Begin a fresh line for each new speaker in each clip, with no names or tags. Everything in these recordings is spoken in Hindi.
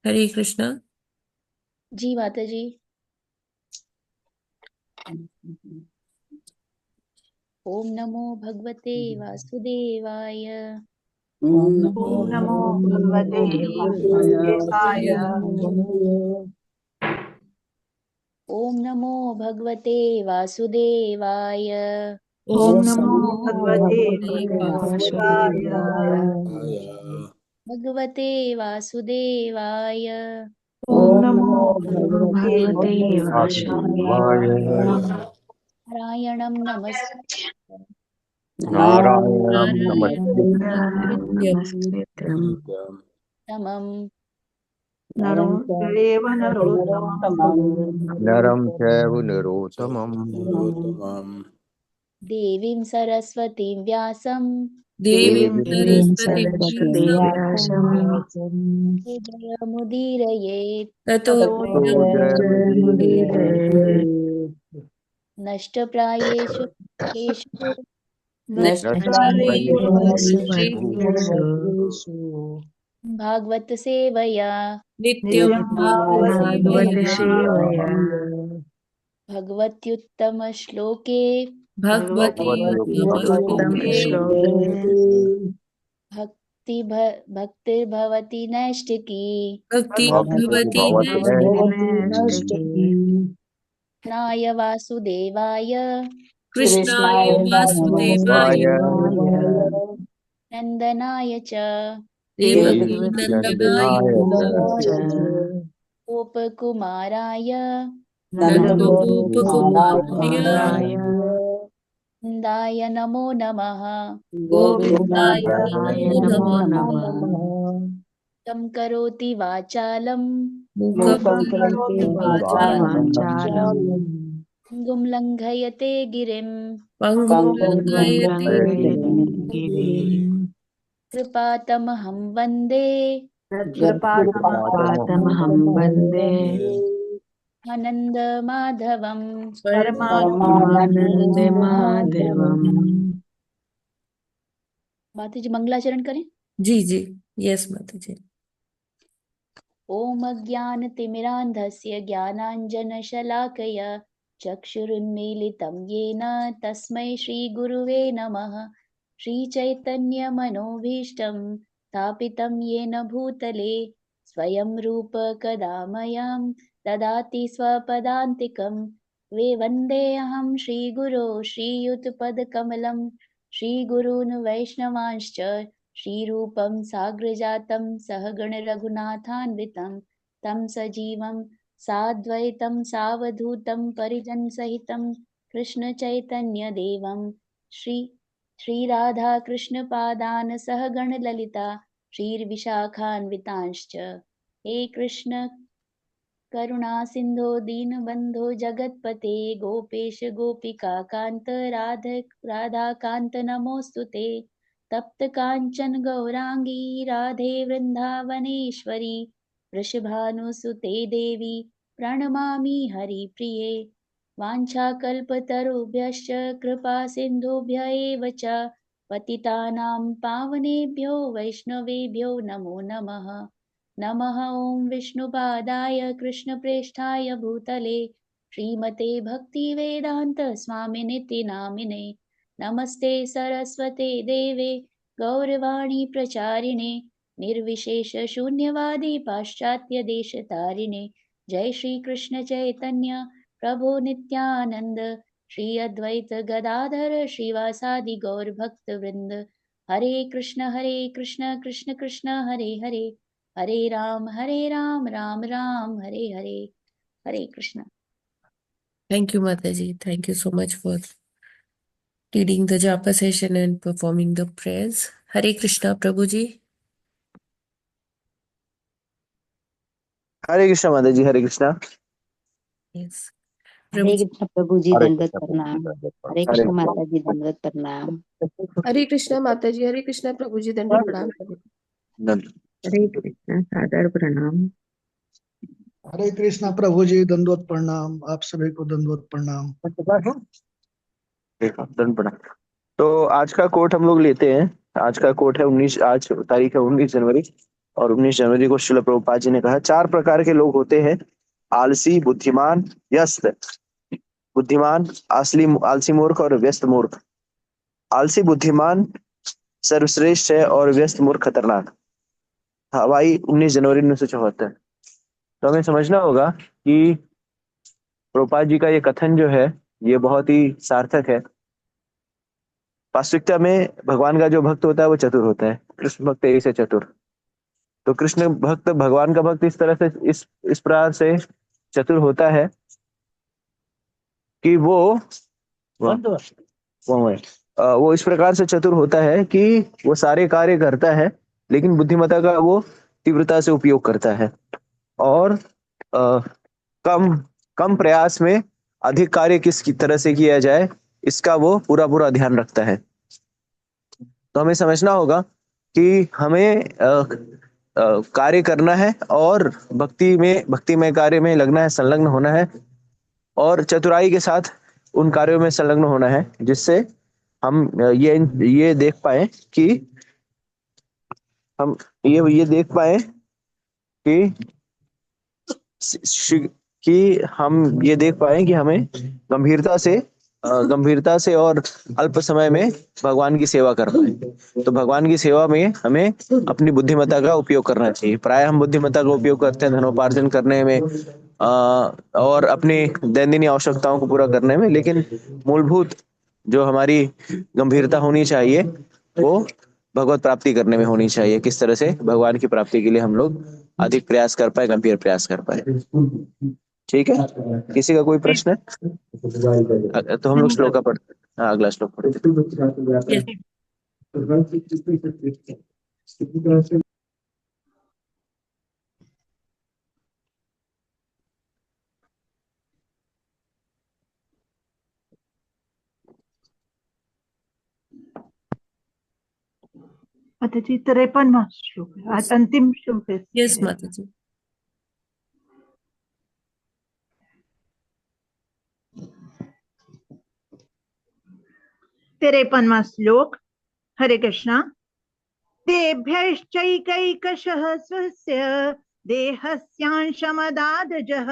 हरे कृष्णा।
जी माता जी। ओम नमो भगवते वासुदेवाय।
ओम
ओम नमो
नमो
भगवते वासुदेवाय।
ओम नमो भगवते वासुदेवाय।
ओम
ओम
नमो
नमो
भगवते
भगवते
वासुदेवाय।
भगवते वासुदेवाय।
ओम
ओम
नमो
भगवते
भगवते वासुदेवाय।
नारायणं नमस्कृत्य
नारायणं
नारायणं
नमस्कृत्य
नमस्कृत्य
नमस्कृत्यं
तमं
नरो चैव नरोत्तमम्
नरं चैव नरोत्तमम्
देवीं सरस्वतीं व्यासं
देवीं
देवीं
सरस्वतीं
सरस्वती
व्यासं
व्यासं
जयमुदीरयेत्।
ततो
ततो
तो
जयमुदीरये।
नष्टप्रायेषु केषु
नष्टप्रायेषु
नष्टप्रायेषु
भद्रेषु
भद्रेषु
भागवत सेवया
नित्यं
नित्यं भागवत
भागवतसेवया
सेवया
भगवत्युत्तमश्लोके
भगवते
भगवत्युत्तम
उत्तमश्लोके
श्लोके
भक्तिर्भवति नैष्टिकी।
भक्ति भवति
भवति
भक्तिर्भवति
नैष्ठिकी।
नैष्ठिकी।
कृष्णाय वासुदेवाय
कृष्णाय वासुदेवाय
वासुदेवाय
नन्दनाय च
देवकी
देवकी
नन्दनाय
नन्दनाय च
गोपकुमाराय
नन्दगोपकुमाराय
नन्दगोपकुमाराय
नन्दाय नमो नमः।
गोविन्दाय
गोविन्दाय
नमो
नमो
नमः।
नमः।
तं करोति वाचालं
मूकं
मूकं
करोति
करोति
वाचालं
वाचालं
गुं लङ्घयते गिरिं।
पङ्गुं
पङ्गुं
लङ्घयते
लङ्घयते गिरिं।
गिरिम्।
कृपातमहं वन्दे
यत्कृपातमहं वन्दे
आनन्दमाधवम्।
परमानन्दमाधवम्।
माता जी मंगलाचरण करें।
जी जी। यस माता जी।
ॐ अज्ञानतिमिरान्धस्य ज्ञानाञ्जनशलाकया चक्षुरुन्मीलितं येन तस्मै श्रीगुरुवे नमः। श्रीचैतन्यमनोभीष्टं स्थापितं येन भूतले स्वयं रूप कदा मह्यं ददाति स्वपदान्तिकं। वन्देऽहं श्रीगुरो श्रीयुतपदकमलं श्रीगुरून् वैष्णवांश्च श्रीरूपं साग्रजातं सहगण रघुनाथान्वितं तं सजीवं साद्वैतं सावधूतं परिजनसहितं कृष्णचैतन्यदेवं श्रीराधाकृष्णपादान् सहगण ललिता श्रीर्विशाखान्वितांश्च। हे कृष्ण करुणा सिन्धो दीनबन्धो जगत्पते गोपेश गोपिकान्त राधाकान्त नमोऽस्तु ते। तप्त काञ्चन गौराङ्गी राधे वृन्दावनेश्वरी वृषभानुसुते देवी प्रणमामि हरिप्रिये। वाञ्छाकल्पतरुभ्यश्च कृपा सिन्धुभ्य एव च पतितानां पावनेभ्यो वैष्णवेभ्यो नमो नमः। नमः ॐ विष्णुपादाय कृष्णप्रेष्ठाय भूतले श्रीमते भक्तिवेदान्त स्वामिनिति नामिने। नमस्ते सरस्वते देवे गौरवाणी प्रचारिणे निर्विशेषशून्यवादी पाश्चात्यदेशतारिणे। जय श्री कृष्ण चैतन्य प्रभु नित्यानंद श्री अद्वैत गदाधर श्रीवासादि गौर भक्तवृंद। हरे कृष्ण कृष्ण कृष्ण हरे हरे हरे राम राम राम हरे हरे। हरे Krishna.
Thank you, Mataji. Thank you so much for leading the japa session and performing the prayers. Hare Krishna, Prabhuji.
हरे कृष्णा माता जी। हरे कृष्णा।
Yes.
हरे
Prabhuji.
कृष्ण प्रभु जी
हरे
दंडवत
कृष्ण प्रभु
प्रणाम।
जी, दंडवत
हरे
प्रणाम।
हरे
कृष्ण माता जी दंडवत प्रणाम।
हरे कृष्णा माता जी। हरे कृष्णा प्रभु जी दंडवत प्रणाम।
हरे कृष्ण सादर प्रणाम।
हरे कृष्णा प्रभु जी दंडवत प्रणाम। आप सभी को दंडवत प्रणाम।
दंड प्रणाम। तो आज का कोट हम लोग लेते हैं। आज का कोट है 19, आज तारीख है 19 जनवरी। और 19 जनवरी को श्रील प्रभुपाद जी ने कहा 4 प्रकार के लोग होते हैं, आलसी, बुद्धिमान, व्यस्त। बुद्धिमान, आलसी मूर्ख और व्यस्त मूर्ख। आलसी बुद्धिमान सर्वश्रेष्ठ है और व्यस्त मूर्ख खतरनाक। हवाई 19 जनवरी 1974। तो हमें समझना होगा कि प्रभुपाद जी का ये कथन जो है ये बहुत ही सार्थक है। वास्तविकता में भगवान का जो भक्त होता है वो चतुर होता है। कृष्ण भक्त ऐसे चतुर। तो कृष्ण भक्त, भगवान का भक्त इस तरह से इस प्रकार से चतुर होता है कि वो वो इस प्रकार से चतुर होता है कि वो सारे कार्य करता है, लेकिन बुद्धिमत्ता का वो तीव्रता से उपयोग करता है और कम कम प्रयास में अधिक कार्य किस की तरह से किया जाए इसका वो पूरा पूरा ध्यान रखता है। तो हमें समझना होगा कि हमें कार्य करना है और भक्तिमय कार्य में लगना है, संलग्न होना है और चतुराई के साथ उन कार्यों में संलग्न होना है, जिससे हम ये देख पाए कि हम ये देख पाए कि हम ये देख पाए कि हमें गंभीरता से और अल्प समय में भगवान की सेवा कर पाए। तो भगवान की सेवा में हमें अपनी बुद्धिमत्ता का उपयोग करना चाहिए। प्राय हम बुद्धिमत्ता का उपयोग करते हैं धनोपार्जन करने में और अपनी दैनंदिन आवश्यकताओं को पूरा करने में, लेकिन मूलभूत जो हमारी गंभीरता होनी चाहिए वो भगवत प्राप्ति करने में होनी चाहिए। किस तरह से भगवान की प्राप्ति के लिए हम लोग अधिक प्रयास कर पाए, गंभीर प्रयास कर पाए। ठीक है, किसी का कोई प्रश्न है तो हम लोग श्लोक पढ़ते हैं। हाँ, अगला श्लोक पढ़ते हैं।
Yes.
माताजी 53वां श्लोक है, आज अंतिम श्लोक है।
Yes, Mataji.
तिरेपनवां श्लोक। हरे कृष्णा। तेभ्यश्चैकैकशः स्वस्य देहस्यांशमदादजः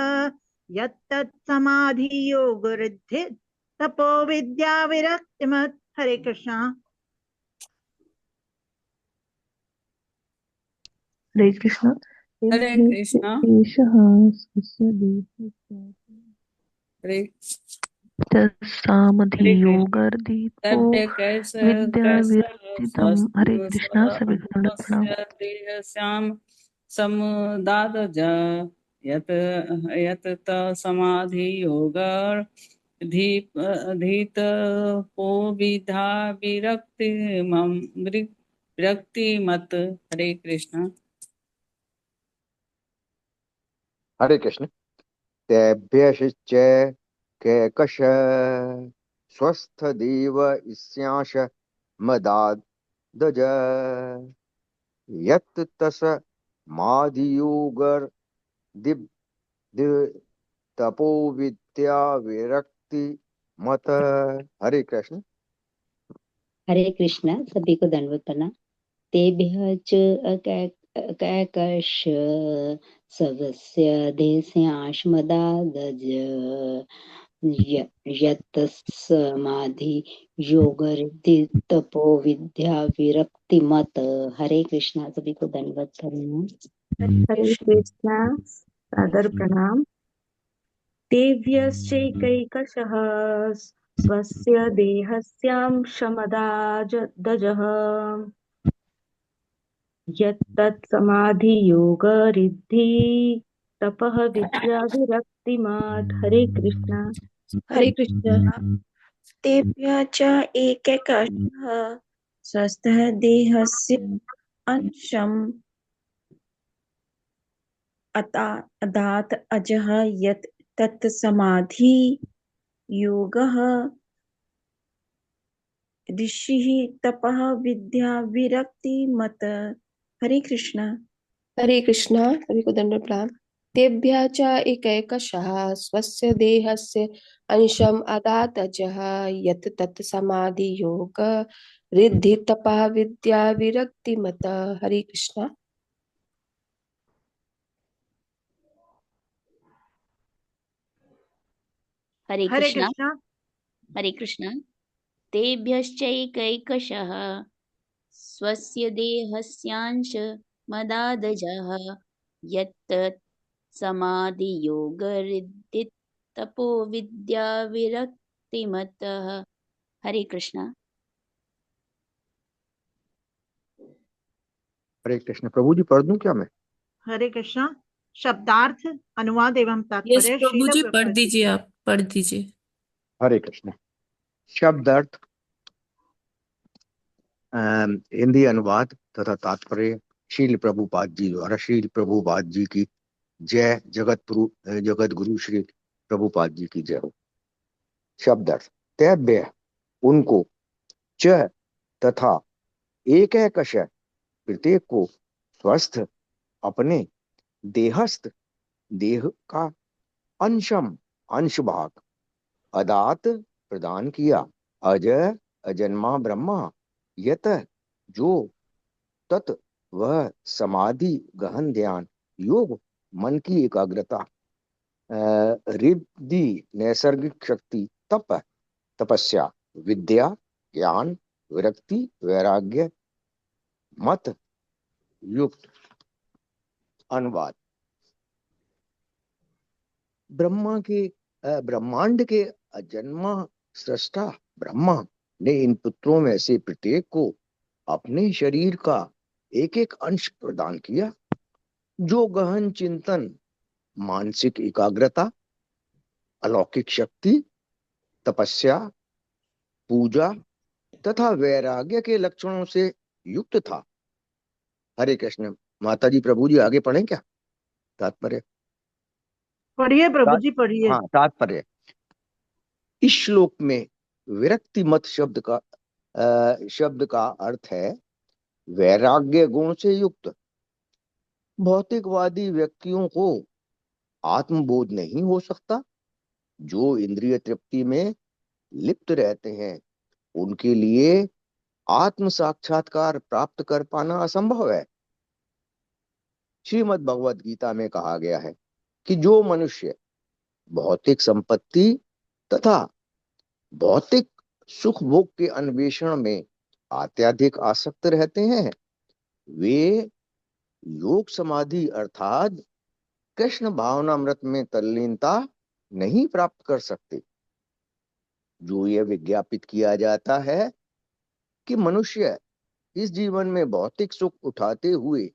यत्तत् समाधियोगवृद्धि तपो विद्या विरक्तिमत्। हरे कृष्णा।
हरे कृष्ण।
हरे कृष्णा।
सामधियोगर्दितो विद्याविरक्तितम्। हरे कृष्णा। सभी को दंडवत प्रणाम।
श्याम समुदादज यत यत त समाधि योगर धीत पो विधा विरक्ति मत। हरे कृष्ण।
हरे कृष्ण। तेभ्यश्च कैकश स्वस्थ देव इस्यांश मदादज यत् तस मादियोगर दिव तपो विद्या विरक्ति मत। हरे कृष्ण।
हरे कृष्णा। सभी को दंडवत प्रणाम। तेभ्यः च कैकश स्वस्य देस्यांशमदादज यत् समाधि योगरिद्धि तपो विद्या विरक्ति मत। हरे कृष्णा। सभी को दंडवत प्रणाम।
हरे कृष्णा। सादर प्रणाम। तेभ्यश्चैकैकशः स्वस्य देहस्यांशमदादजः यत्तत् समाधियोगरिद्धि तपः विद्याविरक्तिमात्। हरे कृष्णा।
हरे कृष्ण। तेभ्यः च एकैकशः स्वस्थः देहस्य अंशम् अदात् अजः यत् तत् समाधि योगः ऋषिः तपः विद्या विरक्ति मत। हरे कृष्णा।
हरे कृष्णा। सभी को दंडवत प्रणाम। तेभ्यः च एकैकशः स्वस्य देहस्य अंशम् अदातजः यत् तत् समाधि योग रिद्धि तपः विद्या विरक्ति मत। हरे कृष्णा।
हरे
हरे
कृष्णा
कृष्णा।
हरे कृष्णा। तेभ्यश्चैकैकशः स्वस्य देहस्यांश मदादजः यत्तत् समाधियोगरिद्धि तपो विद्या विरक्तिमतः। हरे कृष्णा।
हरे कृष्ण। प्रभु जी पढ़ दूं क्या मैं?
हरे कृष्णा। शब्दार्थ, अनुवाद एवं
यस
तात्पर्य
प्रभु
श्रील
जी, पढ़
प्रभुपाद जी।
दीजिए, आप पढ़ दीजिए।
हरे कृष्ण। शब्द अर्थ, हिंदी अनुवाद तथा तात्पर्य शील प्रभुपाद जी द्वारा। शील प्रभुपाद जी की जय। जगत गुरु श्री प्रभुपाद जी की जय हो। शब्द अर्थ, तेभ्य उनको, च तथा, एक प्रत्येक को, स्वस्थ अपने, देहस्थ देह का, अंशम अंश भाग, अदात प्रदान किया, अजय अजन्मा ब्रह्मा, यत जो, तत् वह, समाधि गहन ध्यान, योग मन की एकाग्रता, रिद्धि नैसर्गिक शक्ति, तप तपस्या, विद्या ज्ञान, विरक्ति वैराग्य, मत युक्त। अनुवाद, ब्रह्मांड के अजन्मा सृष्टा ब्रह्मा ने इन पुत्रों में से प्रत्येक को अपने शरीर का एक एक अंश प्रदान किया, जो गहन चिंतन, मानसिक एकाग्रता, अलौकिक शक्ति, तपस्या, पूजा तथा वैराग्य के लक्षणों से युक्त था। हरे कृष्ण। माता जी प्रभु जी आगे पढ़ें क्या? तात्पर्य।
पढ़िए प्रभु जी, पढ़िए।
हाँ, तात्पर्य। इस श्लोक में विरक्ति मत शब्द का अर्थ है वैराग्य गुण से युक्त। भौतिकवादी व्यक्तियों को आत्मबोध नहीं हो सकता। जो इंद्रिय तृप्ति में लिप्त रहते हैं उनके लिए आत्म साक्षात्कार प्राप्त कर पाना असंभव है। श्रीमद् भगवद गीता में कहा गया है कि जो मनुष्य भौतिक संपत्ति तथा भौतिक सुख भोग के अन्वेषण में अत्यधिक आसक्त रहते हैं, वे योग समाधि अर्थात कृष्ण भावनामृत में तल्लीनता नहीं प्राप्त कर सकते। जो यह विज्ञापित किया जाता है कि मनुष्य इस जीवन में भौतिक सुख उठाते हुए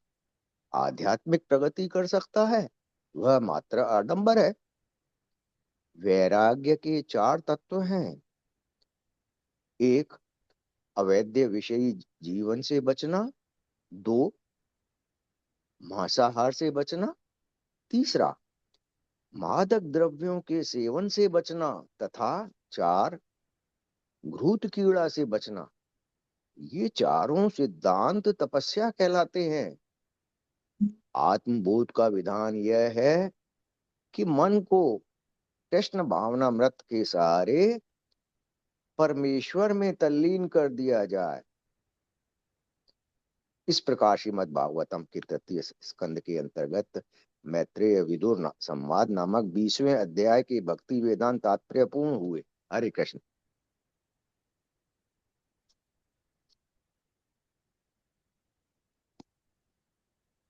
आध्यात्मिक प्रगति कर सकता है, वह मात्र आडंबर है। वैराग्य के 4 तत्व हैं। 1, अवैध विषयी जीवन से बचना। 2, मांसाहार से बचना। 3, मादक द्रव्यों के सेवन से बचना तथा 4, घृत कीड़ा से बचना। ये चारों सिद्धांत तपस्या कहलाते हैं। आत्मबोध का विधान यह है कि मन को कृष्ण भावनामृत के सहारे परमेश्वर में तल्लीन कर दिया जाए। इस प्रकार श्रीमद् भागवतम के 3 स्कंद के अंतर्गत मैत्रेय विदुर संवाद नामक 20वें अध्याय के भक्ति वेदांत तात्पर्य पूर्ण हुए। हरे कृष्ण।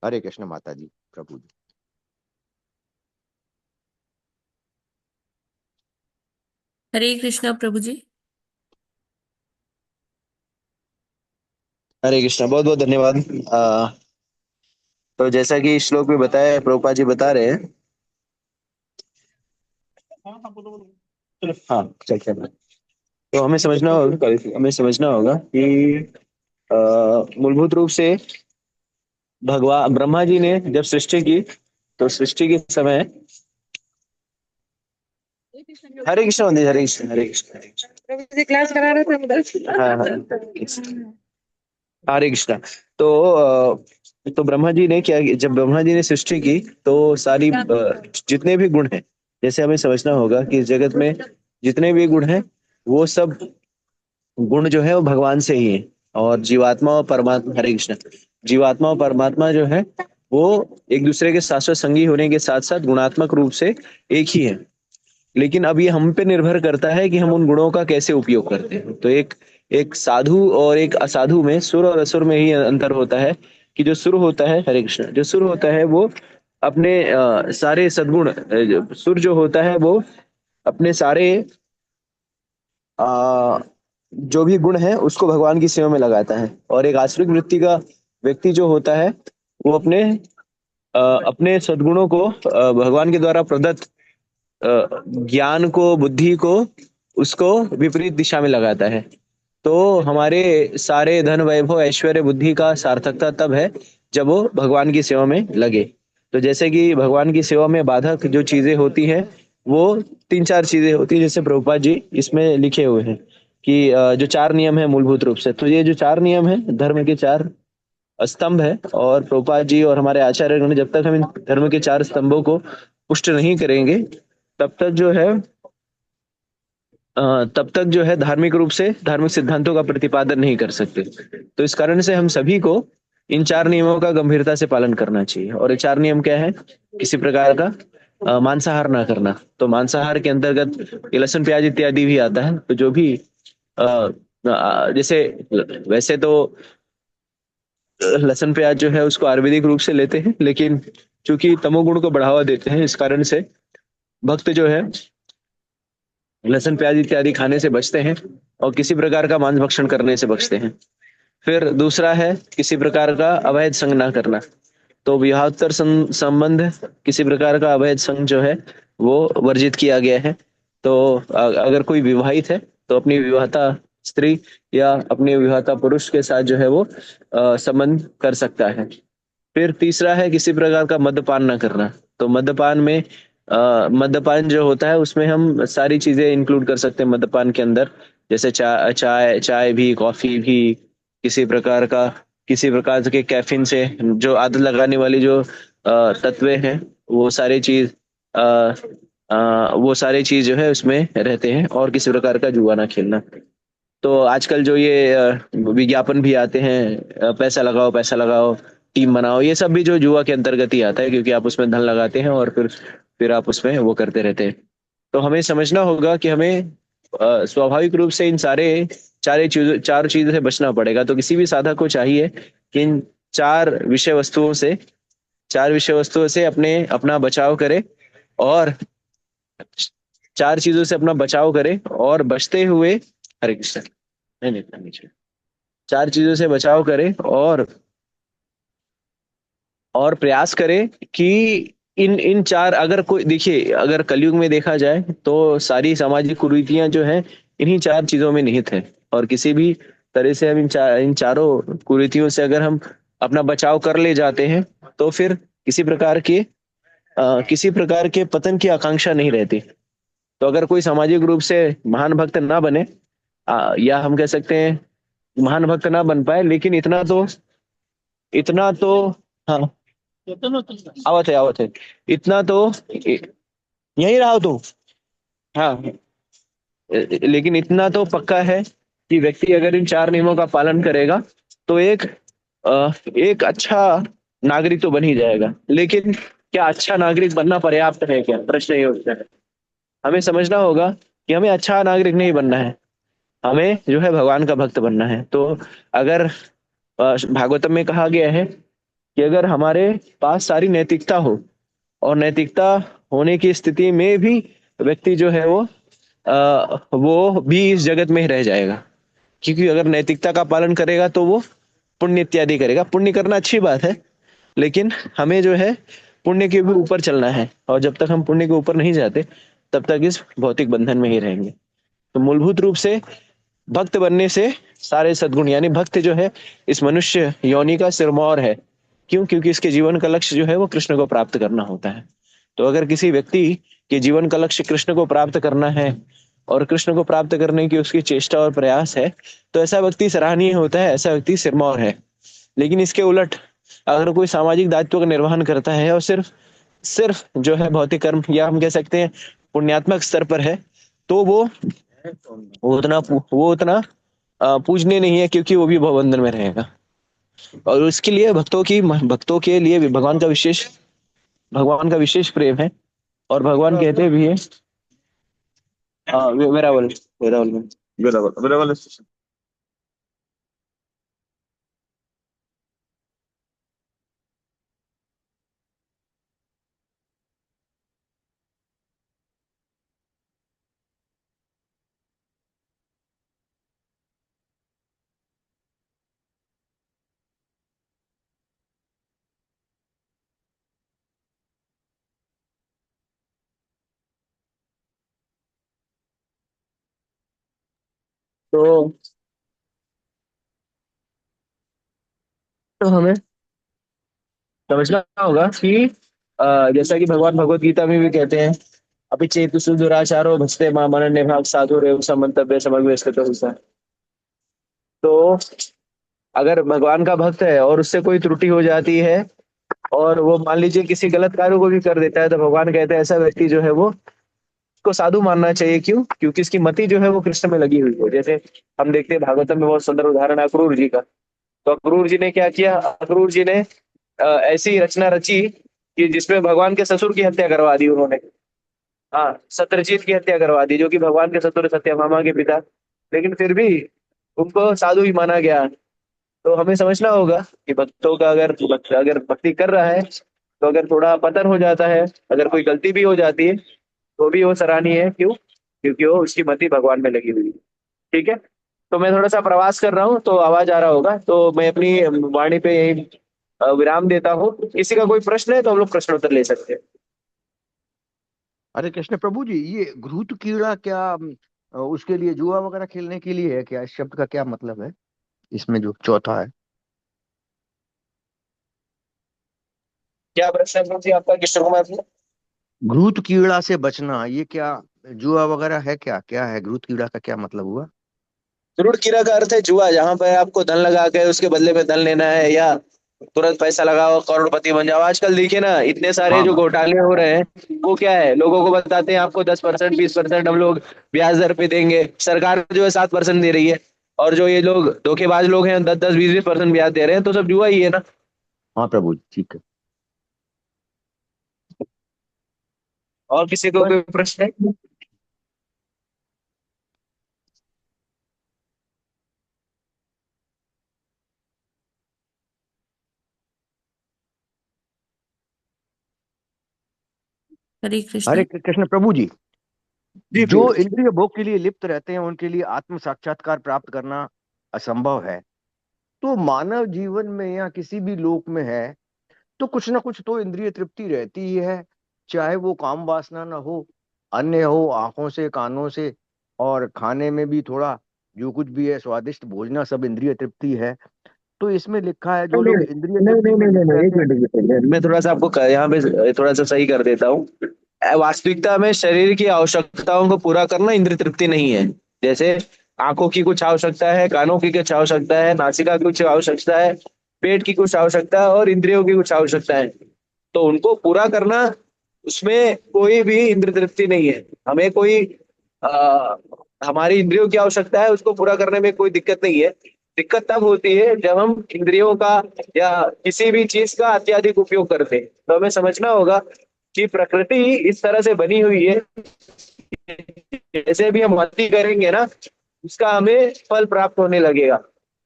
हरे कृष्ण माता जी प्रभु जी।
हरे कृष्णा प्रभु जी।
हरे कृष्णा, बहुत बहुत धन्यवाद। तो जैसा कि इस श्लोक में बताया है, प्रभुपाद जी बता रहे हैं। हाँ, चल चल। तो हमें समझना होगा कि मूलभूत रूप से भगवान ब्रह्मा जी ने जब सृष्टि की, तो सृष्टि के समय हरे कृष्ण मंदिर, हरे कृष्ण हरे कृष्ण हरे कृष्ण क्लास करा रहा था उधर। हाँ हाँ, हरे कृष्ण। तो ब्रह्मा जी ने क्या, जब ब्रह्मा जी ने सृष्टि की तो सारी जितने भी गुण हैं, जैसे हमें समझना होगा कि इस जगत में जितने भी गुण हैं वो सब गुण जो है वो भगवान से ही है। और जीवात्मा और परमात्मा, हरे कृष्ण, जीवात्मा और परमात्मा जो है वो एक दूसरे के शाश्वत संगी होने के साथ साथ गुणात्मक रूप से एक ही है। लेकिन अब ये हम पे निर्भर करता है कि हम उन गुणों का कैसे उपयोग करते हैं। तो एक एक साधु और एक असाधु में, सुर और असुर में ही अंतर होता है कि जो सुर होता है, हरे कृष्ण, जो सुर होता है वो अपने सारे सद्गुण, सुर जो होता है वो अपने सारे आ, जो भी गुण है उसको भगवान की सेवा में लगाता है। और एक आश्रित वृत्ति का व्यक्ति जो होता है वो अपने सद्गुणों को भगवान के द्वारा प्रदत्त ज्ञान को, बुद्धि को, उसको विपरीत दिशा में लगाता है। तो हमारे सारे धन, वैभव, ऐश्वर्य, बुद्धि का सार्थकता तब है जब वो भगवान की सेवा में लगे। तो जैसे कि भगवान की सेवा में बाधक जो चीजें होती हैं वो 3-4 चीजें होती है, जैसे प्रभुपाद जी इसमें लिखे हुए हैं कि जो 4 नियम है मूलभूत रूप से। तो ये जो 4 नियम है धर्म के 4 स्तंभ है, और प्रभुपाद जी और हमारे आचार्य ने जब तक हम इन धर्म के 4 स्तंभों को पुष्ट नहीं करेंगे तब तक जो है धार्मिक रूप से धार्मिक सिद्धांतों का प्रतिपादन नहीं कर सकते। तो इस कारण से हम सभी को इन 4 नियमों का गंभीरता से पालन करना चाहिए। और ये 4 नियम क्या है? किसी प्रकार का मांसाहार ना करना। तो मांसाहार के अंतर्गत ये लहसुन, प्याज इत्यादि भी आता है। तो जो भी जैसे वैसे तो लहसुन, प्याज जो है उसको आयुर्वेदिक रूप से लेते हैं, लेकिन चूंकि तमोगुण को बढ़ावा देते हैं, इस कारण से भक्त जो है लहसुन, प्याज इत्यादि खाने से बचते हैं और किसी प्रकार का मांस भक्षण करने से बचते हैं। फिर दूसरा है किसी प्रकार का अवैध संग ना करना। तो विवाहोत्तर संबंध, किसी प्रकार का अवैध संग जो है वो वर्जित किया गया है। तो अगर कोई विवाहित है तो अपनी विवाहिता स्त्री या अपने विवाहिता पुरुष के साथ जो है वो संबंध कर सकता है। फिर तीसरा है किसी प्रकार का मद्यपान ना करना। तो मद्यपान में मद्यपान जो होता है उसमें हम सारी चीजें इंक्लूड कर सकते हैं मद्यपान के अंदर, जैसे चाय भी, कॉफी भी, किसी प्रकार के कैफीन से जो आदत लगाने वाली जो तत्व हैं वो सारे चीज जो है उसमें रहते हैं। और किसी प्रकार का जुआ ना खेलना। तो आजकल जो ये विज्ञापन भी आते हैं, पैसा लगाओ, टीम बनाओ, ये सब भी जो जुआ के अंतर्गत ही आता है, क्योंकि आप उसमें धन लगाते हैं और फिर आप उसमें वो करते रहते हैं। तो हमें समझना होगा कि हमें स्वाभाविक रूप से इन चार चीजों से बचना पड़ेगा। तो किसी भी साधक को चाहिए कि इन चार विषय वस्तुओं से अपना बचाव करे, और 4 चीजों से अपना बचाव करे, और बचते हुए, हरे कृष्ण, नहीं, नीचे 4 चीजों से बचाव करे और प्रयास करे कि इन 4, अगर कोई देखिए, अगर कलयुग में देखा जाए तो सारी सामाजिक कुरीतियां जो है इन्हीं 4 चीजों में निहित है। और किसी भी तरह से हम इन चारों कुरीतियों से अगर हम अपना बचाव कर ले जाते हैं तो फिर किसी प्रकार के पतन की आकांक्षा नहीं रहती। तो अगर कोई सामाजिक रूप से महान भक्त ना बने, या हम कह सकते हैं महान भक्त ना बन पाए, लेकिन इतना तो हाँ, आवत है इतना तो यही रहा तो हाँ, लेकिन इतना तो पक्का है कि व्यक्ति अगर इन 4 नियमों का पालन करेगा तो एक अच्छा नागरिक तो बन ही जाएगा। लेकिन क्या अच्छा नागरिक बनना पर्याप्त है? क्या प्रश्न ये उठता है। हमें समझना होगा कि हमें अच्छा नागरिक नहीं बनना है, हमें जो है भगवान का भक्त बनना है। तो अगर भागवतम में कहा गया है कि अगर हमारे पास सारी नैतिकता हो, और नैतिकता होने की स्थिति में भी व्यक्ति जो है वो भी इस जगत में ही रह जाएगा, क्योंकि अगर नैतिकता का पालन करेगा तो वो पुण्य इत्यादि करेगा। पुण्य करना अच्छी बात है, लेकिन हमें जो है पुण्य के भी ऊपर चलना है, और जब तक हम पुण्य के ऊपर नहीं जाते तब तक इस भौतिक बंधन में ही रहेंगे। तो मूलभूत रूप से भक्त बनने से सारे सद्गुण, यानी भक्त जो है इस मनुष्य योनि का सिरमौर है। क्यों? क्योंकि इसके जीवन का लक्ष्य जो है वो कृष्ण को प्राप्त करना होता है। तो अगर किसी व्यक्ति के जीवन का लक्ष्य कृष्ण को प्राप्त करना है, और कृष्ण को प्राप्त करने की उसकी चेष्टा और प्रयास है, तो ऐसा व्यक्ति सराहनीय होता है, ऐसा व्यक्ति सिरमौर है। लेकिन इसके उलट अगर कोई सामाजिक दायित्व का निर्वहन करता है और सिर्फ जो है भौतिक कर्म, या हम कह सकते हैं पुण्यात्मक स्तर पर है, तो वो उतना पूजनीय नहीं है, क्योंकि वो भी भवबंधन में रहेगा। और उसके लिए भक्तों के लिए भी भगवान का विशेष प्रेम है। और भगवान कहते भी है हाँ वेरावल, वेरावल में, वेरावल, वेरावल स्टेशन। तो हमें समझना होगा कि जैसा कि भगवान भगवत गीता में भी कहते हैं, अभी चेतु सुदुराचारो भजते मां मनन्य भाग साधु रेव समन्तव्य समग्र होता है। तो अगर भगवान का भक्त है और उससे कोई त्रुटि हो जाती है और वो मान लीजिए किसी गलत कार्य को भी कर देता है, तो भगवान कहते हैं ऐसा व्यक्ति जो है वो को साधु मानना चाहिए। क्यों? क्योंकि इसकी मति जो है वो कृष्ण में लगी हुई है। जैसे हम देखते हैं भागवतम में बहुत सुंदर उदाहरण है अक्रूर जी का। तो अक्रूर जी ने क्या किया? अक्रूर जी ने ऐसी रचना रची कि जिसमें भगवान के ससुर की हत्या करवा दी उन्होंने। हाँ, सत्यजीत की हत्या करवा दी, जो कि भगवान के ससुर सत्यभामा के पिता। लेकिन फिर भी उनको साधु ही माना गया। तो हमें समझना होगा कि भक्तों का अगर भक्ति कर रहा है, तो अगर थोड़ा पतन हो जाता है, अगर कोई गलती भी हो जाती है, तो भी वो सराहनीय है। क्यों? क्योंकि वो उसकी मति भगवान में लगी हुई है। ठीक है। तो मैं थोड़ा सा प्रवास कर रहा हूँ तो आवाज आ रहा होगा, तो मैं अपनी वाणी पे यही विराम देता हूँ। किसी का कोई प्रश्न है तो हम लोग प्रश्न उत्तर ले सकते हैं।
हरे कृष्ण प्रभु जी, ये घृत कीड़ा क्या उसके लिए जुआ वगैरह खेलने के लिए है क्या? इस शब्द का क्या मतलब है इसमें जो चौथा है?
क्या प्रश्न है प्रभु जी आपका, किशोर कुमार जी?
घृत कीड़ा से बचना, ये क्या जुआ वगैरह है क्या? क्या है घृत कीड़ा का क्या मतलब हुआ?
जरूर कीड़ा का अर्थ है जुआ, जहां पर आपको धन लगा के उसके बदले में धन लेना है, या तुरंत पैसा लगाओ करोड़पति बन जाओ। आजकल देखिए ना, इतने सारे
हाँ
जो
हाँ।
घोटाले हो रहे हैं, वो क्या है, लोगों को बताते हैं आपको 10% 20% हम लोग ब्याज दर पे देंगे, सरकार जो है 7% दे रही है, और जो ये लोग धोखेबाज लोग हैं 10 10 20 20% ब्याज दे रहे हैं। तो सब जुआ ही है ना।
हाँ प्रभु जी, ठीक है।
और किसी को कोई प्रश्न है?
हरे
हरे
कृष्णा।
कृष्ण प्रभु जी,
जी
जो
प्रभु।
इंद्रिय भोग के लिए लिप्त रहते हैं उनके लिए आत्म साक्षात्कार प्राप्त करना असंभव है। तो मानव जीवन में या किसी भी लोक में है तो कुछ ना कुछ तो इंद्रिय तृप्ति रहती ही है, चाहे वो काम वासना ना हो, अन्य हो, आंखों से कानों से, और खाने में भी थोड़ा जो कुछ भी है स्वादिष्ट भोजना सब इंद्रिय तृप्ति है। तो इसमें लिखा है जो
नहीं
लोग इंद्रिय
नहीं
तृप्ति
नहीं
में
नहीं नहीं
लिप्त
नहीं,
रहते हैं।
एक मिनट, मैं थोड़ा सा आपको यहाँ पे थोड़ा सा सही कर देता हूँ। वास्तविकता में शरीर की आवश्यकताओं को पूरा करना इंद्रिय तृप्ति नहीं है। जैसे आंखों की कुछ आवश्यकता है, कानों की कुछ आवश्यकता है, नासिका की कुछ आवश्यकता है, पेट की कुछ आवश्यकता है, और इंद्रियों की कुछ आवश्यकता है। तो उनको पूरा करना, उसमें कोई भी इंद्रिय तृप्ति नहीं है। हमें कोई आ, हमारी इंद्रियों की आवश्यकता है, उसको पूरा करने में कोई दिक्कत नहीं है। दिक्कत तब होती है जब हम इंद्रियों का या किसी भी चीज का अत्यधिक उपयोग करते हैं। तो हमें समझना होगा कि प्रकृति इस तरह से बनी हुई है, जैसे भी हम अति करेंगे ना, उसका हमें फल प्राप्त होने लगेगा।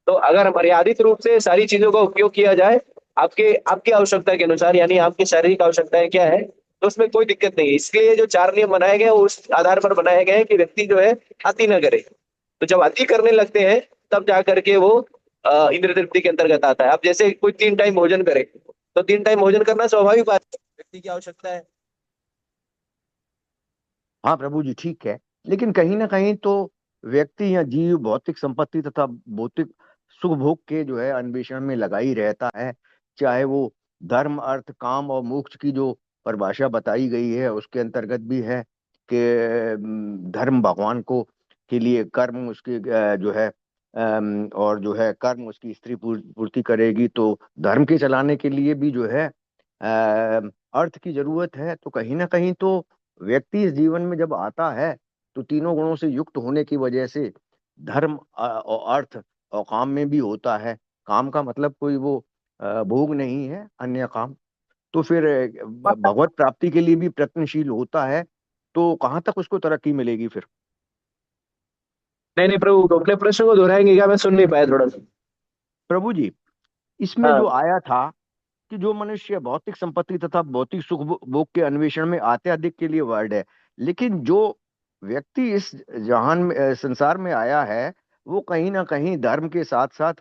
तो अगर मर्यादित रूप से सारी चीजों का उपयोग किया जाए आपके आपकी आवश्यकता के अनुसार, यानी आपकी शारीरिक आवश्यकताएं क्या है, तो उसमें कोई दिक्कत नहीं है। इसलिए जो 4 नियम बनाए गए हैं वो उस आधार पर बनाए गए हैं कि व्यक्ति जो है अति न करे। तो जब अति करने लगते हैं तब जा करके वो इंद्रिय तृप्ति के अंतर्गत आता है। अब जैसे कोई 3 टाइम भोजन करे, तो 3 टाइम भोजन करना स्वाभाविक बात है, व्यक्ति की आवश्यकता है।
हाँ प्रभु जी, ठीक है। लेकिन कहीं ना कहीं तो व्यक्ति या जीव भौतिक संपत्ति तथा भौतिक सुख भोग के जो है अन्वेषण में लगा ही रहता है। चाहे वो धर्म अर्थ काम और मोक्ष की जो परिभाषा बताई गई है उसके अंतर्गत भी है कि धर्म भगवान को के लिए कर्म उसके जो है और जो है कर्म उसकी स्त्री पूर्ति करेगी। तो धर्म के चलाने के लिए भी जो है अर्थ की जरूरत है। तो कहीं ना कहीं तो व्यक्ति इस जीवन में जब आता है तो तीनों गुणों से युक्त होने की वजह से धर्म और अर्थ और काम में भी होता है। काम का मतलब कोई वो भोग नहीं है, अन्य काम। तो फिर भगवत प्राप्ति के लिए भी प्रयत्नशील होता है। तो कहाँ तक उसको तरक्की मिलेगी फिर?
नहीं नहीं प्रभु, तो अपने प्रश्न को दोहराएंगे क्या? मैं सुन नहीं पाया थोड़ा सा।
प्रभु जी, इसमें
हाँ।
जो आया था कि जो मनुष्य भौतिक संपत्ति तथा भौतिक सुख भोग के अन्वेषण में अत्यधिक के लिए वर्ड है, लेकिन जो व्यक्ति इस जहान में संसार में आया है, वो कहीं ना कहीं धर्म के साथ साथ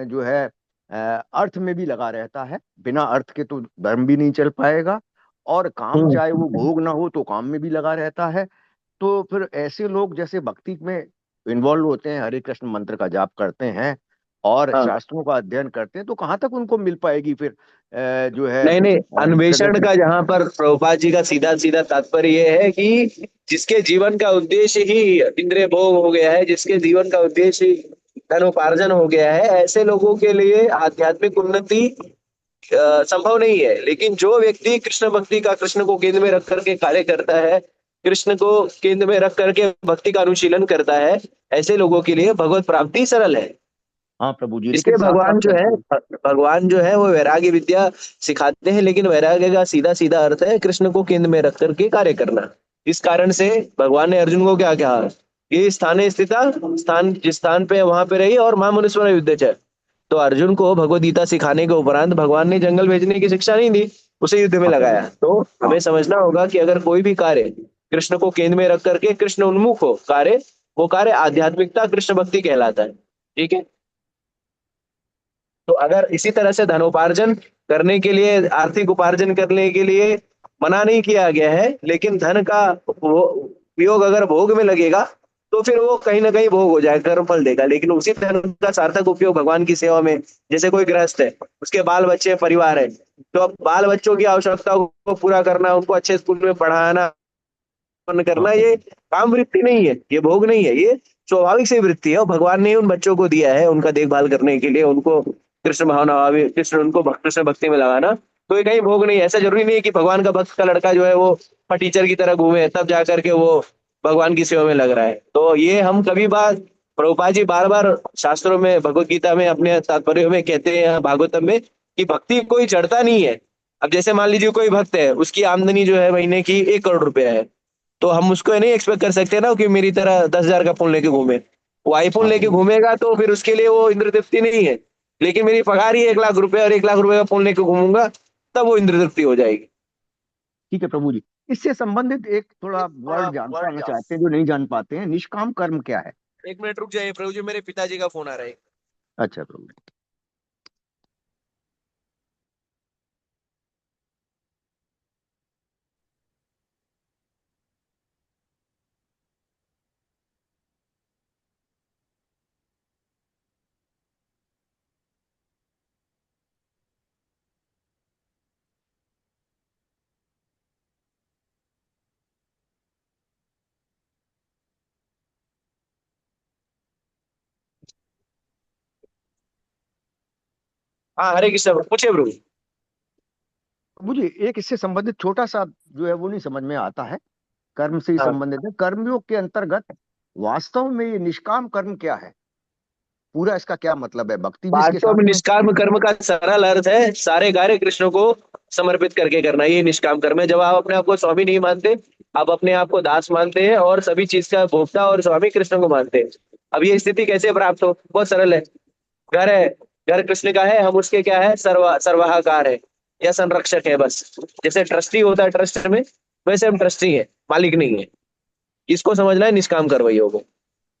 जो है अर्थ में भी लगा रहता है। बिना अर्थ के तो धर्म भी नहीं चल पाएगा, और काम
हम्म।
चाहे वो भोग ना हो तो काम में भी लगा रहता है। तो फिर ऐसे लोग जैसे भक्ति में इन्वॉल्व होते हैं, हरे कृष्ण मंत्र का जाप करते हैं और
हाँ।
शास्त्रों का अध्ययन करते हैं, तो कहाँ तक उनको मिल पाएगी फिर जो है
नहीं नहीं, अन्वेषण
प्रगति।
का जहां पर प्रभुपाद जी का सीधा सीधा तात्पर्य ये है कि जिसके जीवन का उद्देश्य ही इंद्रिय भोग हो गया है, जिसके जीवन का उद्देश्य ही धनोपार्जन हो गया है, ऐसे लोगों के लिए आध्यात्मिक उन्नति संभव नहीं है। लेकिन जो व्यक्ति कृष्ण भक्ति का, कृष्ण को केंद्र में रख करके कार्य करता है, कृष्ण को केंद्र में रख करके भक्ति का अनुशीलन करता है, ऐसे लोगों के लिए भगवत प्राप्ति सरल है।
हाँ प्रभु जी, लेकिन
इसलिए
साथ साथ
भगवान जो है वो वैराग्य विद्या सिखाते हैं, लेकिन वैराग्य का सीधा सीधा अर्थ है कृष्ण को केंद्र में रख करके कार्य करना। इस कारण से भगवान ने अर्जुन को क्या कहा? ये स्थाने स्थिता, स्थान जिस स्थान पे है वहां पे रही और मां मनुस्मर युद्ध है। तो अर्जुन को भगवत गीता सिखाने के उपरांत भगवान ने जंगल भेजने की शिक्षा नहीं दी, उसे युद्ध में
हाँ प्रभु।
लगाया। तो हमें समझना होगा कि अगर कोई भी कार्य कृष्ण को केंद्र में रख करके कृष्ण उन्मुख हो कार्य, वो कार्य आध्यात्मिकता कृष्ण भक्ति कहलाता है। ठीक है। तो अगर इसी तरह से धनोपार्जन करने के लिए, आर्थिक उपार्जन करने के लिए मना नहीं किया गया है, लेकिन धन का उपयोग अगर भोग में लगेगा तो फिर वो कहीं ना कहीं भोग हो जाएगा, कर्म फल देगा। लेकिन उसी धन का सार्थक उपयोग भगवान की सेवा में, जैसे कोई गृहस्थ है, उसके बाल बच्चे परिवार है, तो अब बाल बच्चों की आवश्यकताओं को पूरा करना, उनको अच्छे स्कूल में पढ़ाना
हाँ
करना, ये काम वृत्ति नहीं है, ये भोग नहीं है, ये स्वाभाविक से वृत्ति है। और भगवान ने उन बच्चों को दिया है उनका देखभाल करने के लिए, उनको कृष्ण भावना, कृष्ण उनको कृष्ण भक्ति में लगाना। तो ये कहीं भोग नहीं है। ऐसा जरूरी नहीं है कि भगवान का भक्त का लड़का जो है वो टीचर की तरह घूमे तब जा करके वो भगवान की सेवा में लग रहा है। तो ये हम कभी बार, प्रभुपाद जी बार बार शास्त्रों में, भगवत गीता में, अपने तात्पर्य में कहते हैं, भागवतम में, कि भक्ति कोई चढ़ता नहीं है। अब जैसे मान लीजिए कोई भक्त है, उसकी आमदनी जो है महीने की 1 करोड़ रुपया है, तो हम उसको नहीं एक्सपेक्ट कर सकते ना कि मेरी तरह 10,000 का फोन लेके घूमे। वो आईफोन
हाँ
लेके
प्रभु।
घूमेगा तो फिर उसके लिए वो इंद्र तृप्ति नहीं है। लेकिन मेरी पगार ही 1 लाख रुपए और 1 लाख रुपए का फोन लेके घूमूंगा, तब वो इंद्र तृप्ति हो जाएगी।
ठीक है प्रभु जी, इससे संबंधित एक थोड़ा वर्ड जानना चाहते हैं जो नहीं जान पाते हैं, निष्काम कर्म क्या है?
1 मिनट रुक जाइए प्रभु जी, मेरे पिताजी का फोन आ रहा है।
अच्छा प्रभु।
हाँ, हरे कृष्ण, पूछिए प्रभु।
मुझे एक इससे संबंधित छोटा सा जो है वो नहीं समझ में आता है, कर्म से ही
हाँ,
संबंधित है। कर्मयोग के अंतर्गत वास्तव में ये निष्काम कर्म क्या है, पूरा इसका क्या मतलब है? भक्ति भी इसके
वास्तव
साथ
में
में?
निष्काम कर्म का सरल अर्थ है सारे कार्य कृष्ण को समर्पित करके करना, ये निष्काम कर्म है। जब आप अपने आप को स्वामी नहीं मानते, आप अपने आप को दास मानते हैं और सभी चीज का भोक्ता और स्वामी कृष्ण को मानते हैं। अब ये स्थिति कैसे प्राप्त हो? बहुत सरल है। घर है, घर कृष्ण का है, हम उसके क्या है? सर्वाहाकार है या संरक्षक है बस। जैसे ट्रस्टी होता है ट्रस्ट में, वैसे हम ट्रस्टी है, मालिक नहीं है। इसको समझना है निष्काम कर्म योग।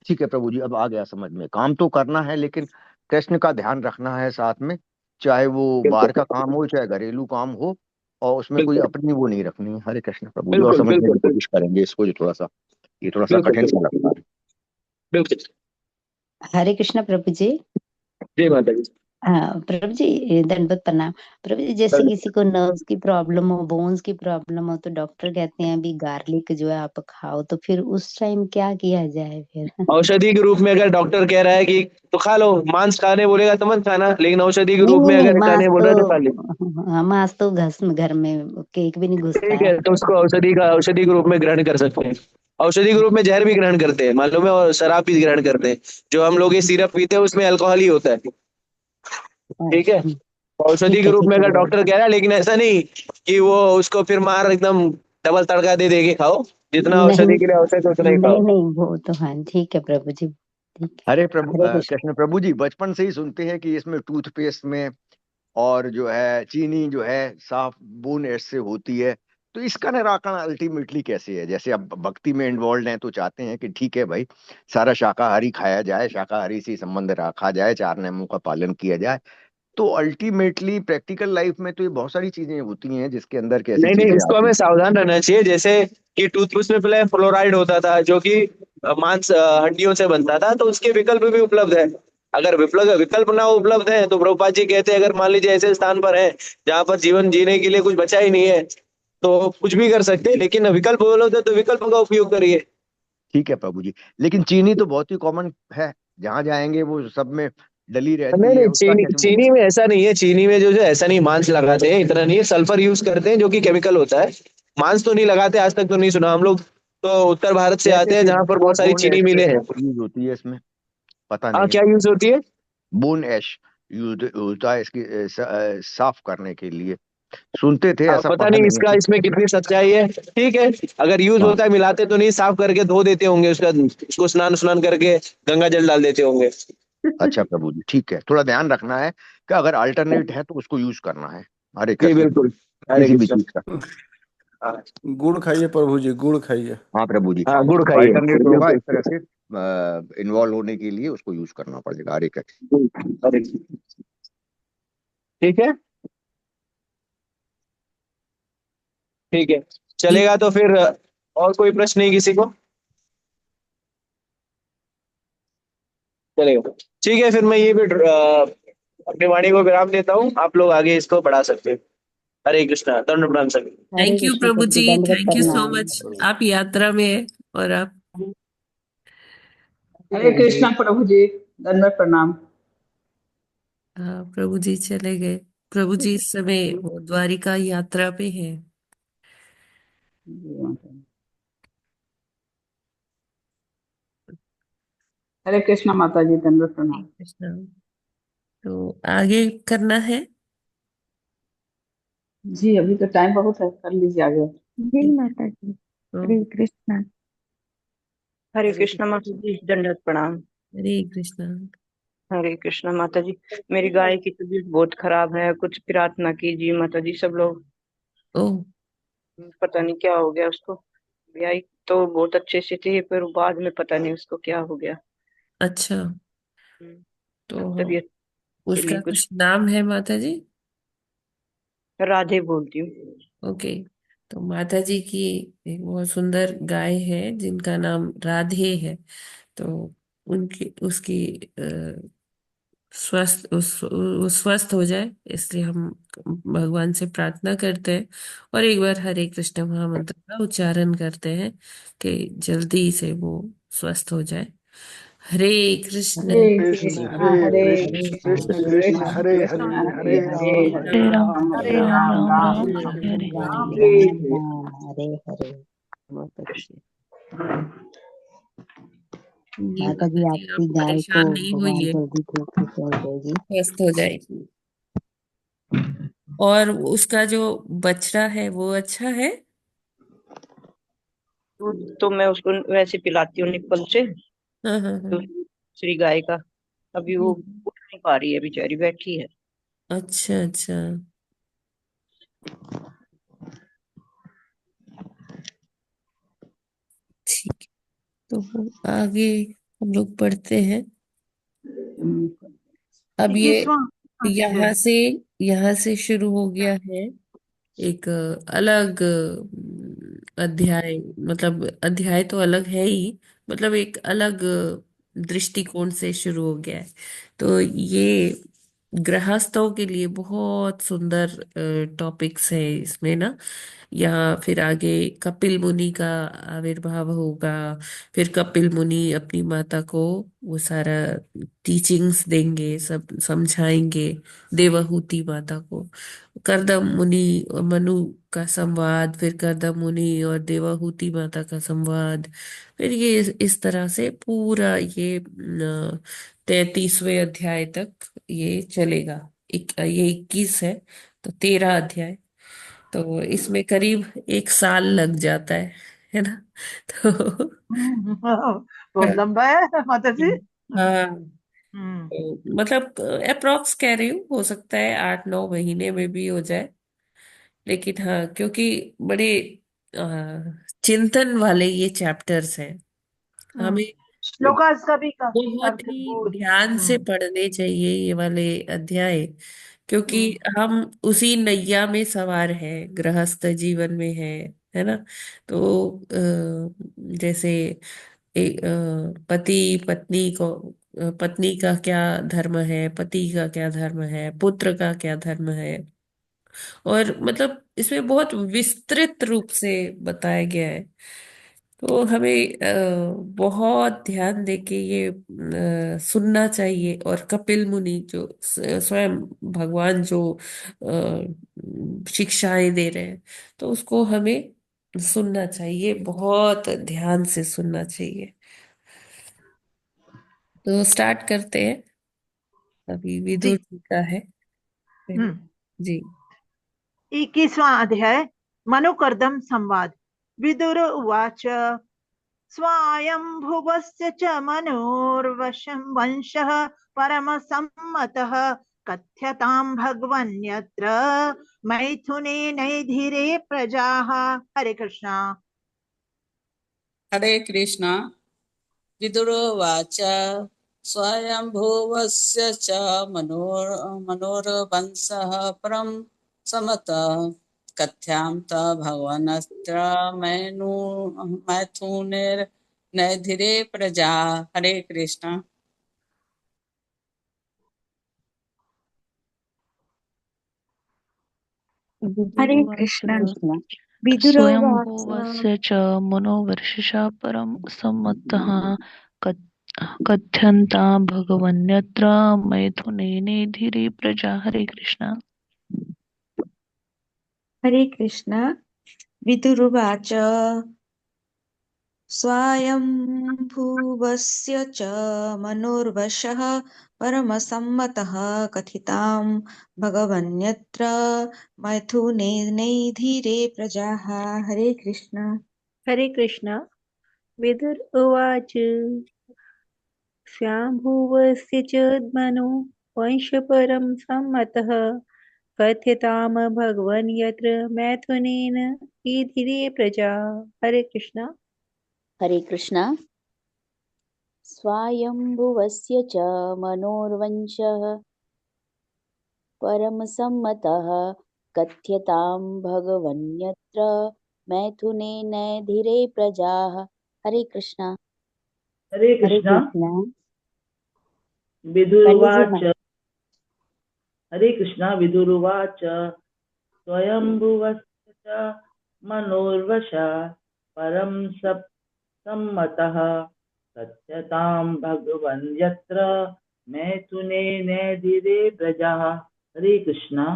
ठीक है प्रभु जी, अब आ गया समझ में। काम तो करना है लेकिन कृष्ण का ध्यान रखना है साथ में, चाहे वो
बिल्कुल
बाहर का काम हो चाहे घरेलू काम हो, और उसमें कोई
बिल्कुल
अपनी वो नहीं रखनी है। हरे कृष्ण प्रभु जी, और
बिल्कुल
समझने
बिल्कुल
की कोशिश करेंगे इसको, ये थोड़ा सा
बिल्कुल
कठिन सा लगता है।
बिल्कुल।
हरे कृष्ण प्रभु जी।
जय माता जी।
हाँ प्रभु जी, दंडवत प्रणाम। प्रभु जी, जैसे किसी को नर्व्स की प्रॉब्लम हो, बोन्स की प्रॉब्लम हो, तो डॉक्टर कहते हैं अभी गार्लिक जो है आप खाओ, तो फिर उस टाइम क्या किया जाए फिर?
औषधि के रूप में अगर डॉक्टर कह रहा है कि तो खा लो, मांस खाने बोलेगा तो मत खाना, लेकिन औषधि के
नहीं
रूप
नहीं
में
नहीं,
अगर खाने बोल रहा है तो खा ले।
हाँ, मांस तो घर में केक भी नहीं घुसता
ठीक
है।
है, तो उसको औषधि के रूप में ग्रहण कर सकते हैं। औषधि के रूप में जहर भी ग्रहण करते हैं मालूम है, और शराब भी ग्रहण करते हैं। जो हम लोग ये सिरप पीते हैं उसमें अल्कोहल ही होता है। ठीक है।
अच्छा,
तो औषधि के रूप
ठीक
में
है
अगर
प्रभु
डॉक्टर कह रहा है, लेकिन ऐसा नहीं कि वो उसको फिर मार एकदम डबल तड़का दे दे के खाओ। जितना
नहीं
औषधि के लिए आवश्यक है उतना ही
नहीं
खाओ।
नहीं, वो तो हाँ ठीक है प्रभु जी, ठीक है।
अरे प्रभु
हरे कृष्ण।
कृष्ण प्रभु जी बचपन से ही सुनते हैं कि इसमें टूथपेस्ट में और जो है चीनी जो है साफ बून एश से होती है। तो इसका निराकरण अल्टीमेटली कैसे है? जैसे अब भक्ति में इन्वॉल्व हैं तो चाहते हैं कि ठीक है भाई, सारा शाकाहारी खाया जाए, शाकाहारी से ही संबंध रखा जाए, चार नियमों का पालन किया जाए। तो अल्टीमेटली प्रैक्टिकल लाइफ में तो ये बहुत सारी चीजें होती हैं जिसके अंदर कैसी
नहीं नहीं,
चीजें
इसको
आती
हमें
हैं।
सावधान रहना चाहिए। जैसे कि टूथपेस्ट में पहले फ्लोराइड होता था जो कि मांस हड्डियों से बनता था, तो उसके विकल्प भी उपलब्ध है। अगर विकल्प विकल्प ना उपलब्ध है तो प्रभुपाद जी कहते हैं अगर मान लीजिए ऐसे स्थान पर है जहाँ पर जीवन जीने के लिए कुछ बचा ही नहीं है तो कुछ भी कर सकते हैं, लेकिन विकल्प उपलब्ध है तो विकल्प का उपयोग करिए।
ठीक है प्रभु जी, लेकिन चीनी तो बहुत ही कॉमन है, जहां जाएंगे वो सब में डली
नहीं
रहती है,
नहीं,
उसका
चीनी
कैसे?
चीनी में ऐसा नहीं है। चीनी में जो जो ऐसा नहीं, मांस लगाते हैं इतना नहीं है, सल्फर यूज करते हैं जो कि केमिकल होता है। मांस तो नहीं लगाते, आज तक तो नहीं सुना हम लोग। तो उत्तर भारत से
कहते
आते हैं
थे
जहाँ पर बहुत सारी
बोन
चीनी
ऐश
मिले हैं।
यूज होती है इसमें, पता
हाँ,
नहीं है।
क्या यूज होती है?
बोन ऐश यूज होता है इसकी साफ करने के लिए, सुनते थे, ऐसा
पता
पढ़ा
नहीं
नहीं
इसका
है।
इसमें कितनी सच्चाई है। ठीक है, अगर यूज
हाँ।
होता है, मिलाते तो नहीं, साफ करके धो देते होंगे उसका, उसको स्नान स्नान करके गंगा जल डाल देते होंगे।
अच्छा प्रभु जी, ठीक है, थोड़ा ध्यान रखना है कि अगर अल्टरनेट है तो उसको यूज करना है। हरे
जी
कृष्ण।
बिल्कुल। हरे
किसी भी
कृष्ण।
चीज का।
हाँ।
गुड़ खाइए प्रभु जी, गुड़ खाइए।
हाँ प्रभु जी,
हाँ, गुड़
उसको
खाइए
अल्टरनेट होगा
बिल्कुल।
इस तरह से, इन्वॉल्व होने के लिए उसको यूज करना पड़ेगा। हरे कृष्ण।
हरे कृष्ण। ठीक है। ठीक है,
ठीक।
चलेगा तो फिर और कोई प्रश्न नहीं किसी को? चलेगा। ठीक है, फिर मैं ये भी अपनी वाणी को विराम देता हूँ। आप लोग आगे इसको बढ़ा सकते हैं। हरे कृष्णा, दंड प्रणाम सभी।
हरे
थैंक यू
कृष्ण
प्रभु
प्रभु
जी,
जी, दंडवत
थैंक यू सो
प्रणाम।
मच। आप यात्रा में है और आप
हरे कृष्णा प्रभु जी, दंडवत प्रणाम।
हाँ, प्रभु जी चले गए। प्रभु जी इस समय वो द्वारिका यात्रा पे है।
हरे कृष्णा माता जी, दंडवत प्रणाम।
कृष्ण। तो आगे करना है।
जी अभी तो टाइम बहुत है, कर लीजिए आगे।
जी माता जी,
तो
हरे कृष्णा।
हरे कृष्णा माता जी, दंडवत प्रणाम।
हरे कृष्ण।
हरे कृष्णा माता जी, मेरी गाय की तबीयत बहुत खराब है, कुछ प्रार्थना कीजिए माता जी सब लोग।
ओ,
पता नहीं क्या हो गया उसको। गाय तो बहुत अच्छे से थी, पर बाद में पता नहीं उसको क्या हो गया।
अच्छा।
अब
तो
तबीयत के
उसका
लिए कुछ।
कुछ नाम है माता जी?
राधे बोलती हूँ।
ओके। तो माता जी की एक बहुत सुंदर गाय है जिनका नाम राधे है। तो उनकी उसकी वो स्वस्थ हो जाए, इसलिए हम भगवान से प्रार्थना करते हैं और एक बार हरे कृष्ण महामंत्र का उच्चारण करते हैं कि जल्दी से वो स्वस्थ हो जाए। हरे कृष्ण।
हरे
कृष्ण
कृष्णा
हरे
हरे
कृष्ण कृष्ण
कृष्णा
कृष्ण
कृष्ण
हरे
कृष्ण
हरे
हरे
हरे
हरे,
राम
हरे
हरे राम
राम
हरे
हरे
राम
राम
राम
राम
राम
राम
हरे
राम
राम
हरे।
हरे हरे।
राम
हरे
राम
हरे।
राम, हरे हरे। माता जी,
ये
माता जी
माता जी आप
आपकी गाय को
परेशान नहीं
भगवान
होइए,
जल्दी ठीक हो जाएगी।
स्वस्थ हो जाएगी। और उसका जो बछड़ा है वो अच्छा है।
दूध तो मैं उसको वैसे पिलाती हूँ निप्पल से,
हाँ हाँ हाँ।
दूसरी गाय का। अभी वो
हम्म।
उठ नहीं पा रही है, बेचारी बैठी है।
अच्छा अच्छा। ठीक है। तो आगे हम लोग पढ़ते हैं। अब ये
21वां अध्याय।
यहाँ से शुरू हो गया है एक अलग अध्याय। मतलब अध्याय तो अलग है ही, मतलब एक अलग दृष्टिकोण से शुरू हो गया है। तो ये गृहस्थों के लिए बहुत सुंदर टॉपिक्स है इसमें ना। यहाँ फिर आगे कपिल मुनि का आविर्भाव होगा। फिर कपिल मुनि अपनी माता को वो सारा टीचिंग्स देंगे, सब समझाएंगे देवहूति माता को। करदम मुनि और मनु का संवाद, फिर करदम मुनि और देवहूति माता का संवाद। फिर ये इस तरह से पूरा ये 33वें अध्याय तक ये चलेगा। ये 21 है तो 13 अध्याय। तो इसमें करीब एक साल लग जाता है है ना। तो
बहुत लंबा है माता जी।
हाँ,
हम्म
तो मतलब अप्रोक्स कह रही हूँ, हो सकता है 8-9 महीने में भी हो जाए। लेकिन हाँ, क्योंकि बड़े चिंतन वाले ये चैप्टर्स हैं, हमें
श्लोकास का भी
बहुत
अर्थ
ही
बहुत।
ध्यान से पढ़ने चाहिए ये वाले अध्याय, क्योंकि हम उसी नैया में सवार हैं, गृहस्थ जीवन में है ना। तो जैसे एक पति पत्नी को, पत्नी का क्या धर्म है, पति का क्या धर्म है, पुत्र का क्या धर्म है, और मतलब इसमें बहुत विस्तृत रूप से बताया गया है। तो हमें बहुत ध्यान देके ये सुनना चाहिए। और कपिल मुनि जो स्वयं भगवान जो शिक्षाएं दे रहे हैं, तो उसको हमें सुनना चाहिए, बहुत ध्यान से सुनना चाहिए। तो स्टार्ट करते हैं। अभी
जी।
विदुर जी का है पहले।
हम्म
जी।
21वां अध्याय मनुकर्दम संवाद। विदुर उवाच स्वायंभुवस्य च मनोर्वशं वंशः परमसम्मतः कथ्यतां भगवन्यत्र मैथुनेनैधिरे प्रजाः। हरे कृष्णा।
हरे कृष्णा। विदुरोवाच स्वयंभुवस्य च मनोरवंशः परं समतः कथ्यां त भगवनस्त्र मैथुनेर्नैधिरे प्रजा। हरे कृष्णा।
हरे
विदुरुवाच
कृष्ण।
कृष्ण
विदुरोवाच
स्वयंभुवस्य च मनोवर्षिषा परं सम्मतः कथ्यन्ता भगवन्यत्र मैथुनेनेधिरे प्रजा। हरे कृष्णा।
हरे कृष्ण। विदुरुवाच स्वायंभुवस्य च मनोर्वशः परमसम्मतः कथितां भगवन्यत्र मैथुनेनैधिरे प्रजाः। हरे कृष्ण।
हरे कृष्ण। विदुर उवाच स्वाम्भुवस्य च मनो वंशपरं सम्मतः कथ्यताम भगवन् यत्र मैथुनेन ईधिरे प्रजा। हरे कृष्ण।
हरे कृष्ण। स्वायंभुवस्य च मनोर्वंशः परमसम्मतः कथ्यतां भगवन्यत्र मैथुनेनैधिरे प्रजाः। हरे कृष्णा।
हरे
हरे
कृष्णा।
कृष्णा।
विदुर्वाच। हरे कृष्णा। विदुर्वाच स्वयंभुवस्य च मनोर्वशा परं सम्मतः कथ्यतां भगवन् यत्र मैथुनेनैधिरे प्रजाः। हरे कृष्णा।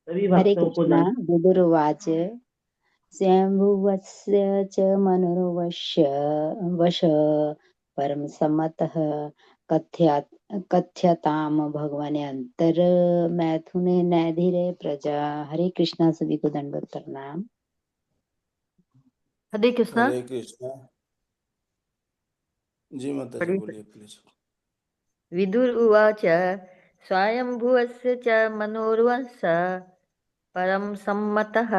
सभी
हरे
भक्तों को
कृष्णा। विदुरुवाच स्वयंभुवस्य च मनोर्वश्य वश परम सम्मतः कथ्या कथ्यताम भगवान अंतर मैथुने नैधिरे प्रजा। हरे कृष्णा। सभी को दंडवत प्रणाम।
हरे कृष्णा।
हरे कृष्णा। जी माता जी बोलिए प्लीज।
विदुर उवाच स्वायंभुवस्य च मनोर्वंशः परं सम्मतः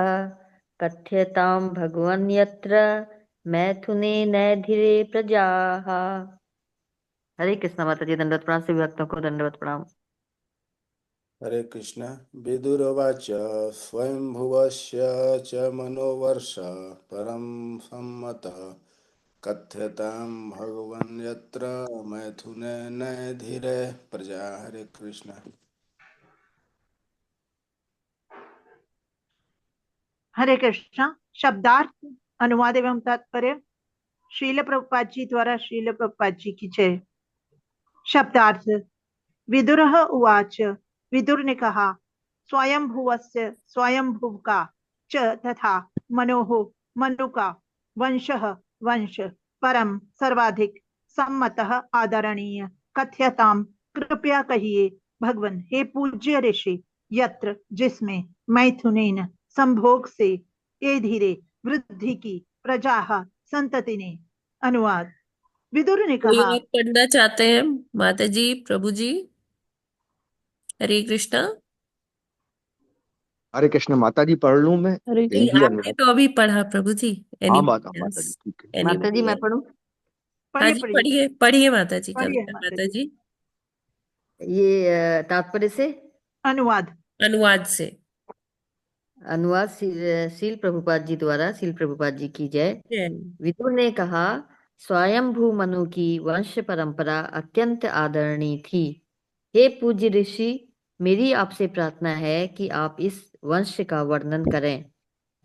कथ्यतां भगवन् यत्र मैथुनेनैधिरे प्रजाः। हरे कृष्णा। माता जी दंडवत प्रणाम। सभी भक्तों को दंडवत प्रणाम।
हरे कृष्णा। विदुरवाच स्वयंभुवस्य च मनोवर्ष परं सम्मतः कथ्यतां भगवन् यत्र मैथुनेनैधिरे प्रजा। हरे कृष्णा।
हरे कृष्णा। शब्दार्थ अनुवाद एवं तात्पर्य श्रील प्रभुपाद जी द्वारा श्रील प्रभुपाद जी की जय। शब्दार्थ। विदुरः उवाच। विदुर ने कहा स्वयंभुवस्य स्वयंभुव का च तथा मनोह मनु का वंशः वंश परम सर्वाधिक सम्मतः आदरणीय कथ्यताम कृपया कहिए भगवन हे पूज्य ऋषि यत्र जिसमें मैथुनेन संभोग से ये धीरे वृद्धि की प्रजा संतति ने। अनुवाद। विदुर ने
कोई
कहा।
और पढ़ना चाहते हैं? माता जी, प्रभु जी, हरे कृष्णा।
हरे कृष्ण। माता जी पढ़ लूं मैं?
हरे
नहीं,
हिंदी
कृष्ण।
आपने
अनुवाद।
तो अभी पढ़ा प्रभु जी।
हाँ
एनीबॉडी
माता
एल्स?
जी ठीक है।
माता जी
एनीबॉडी
मैं
एल्स?
पढ़ूं?
हाँ
पढ़िए
जी,
पढ़िए
पढ़िए पढ़िए माता जी,
पढ़िए
कविता
माता
माता
जी।
जी।
ये तात्पर्य से।
अनुवाद।
अनुवाद से।
अनुवाद शील प्रभुपाद जी द्वारा। शील प्रभुपाद जी की जय।
जय।
विदुर ने कहा, स्वयंभू मनु की वंश परंपरा अत्यंत आदरणीय थी। हे पूज्य ऋषि, मेरी आपसे प्रार्थना है कि आप इस वंश का वर्णन करें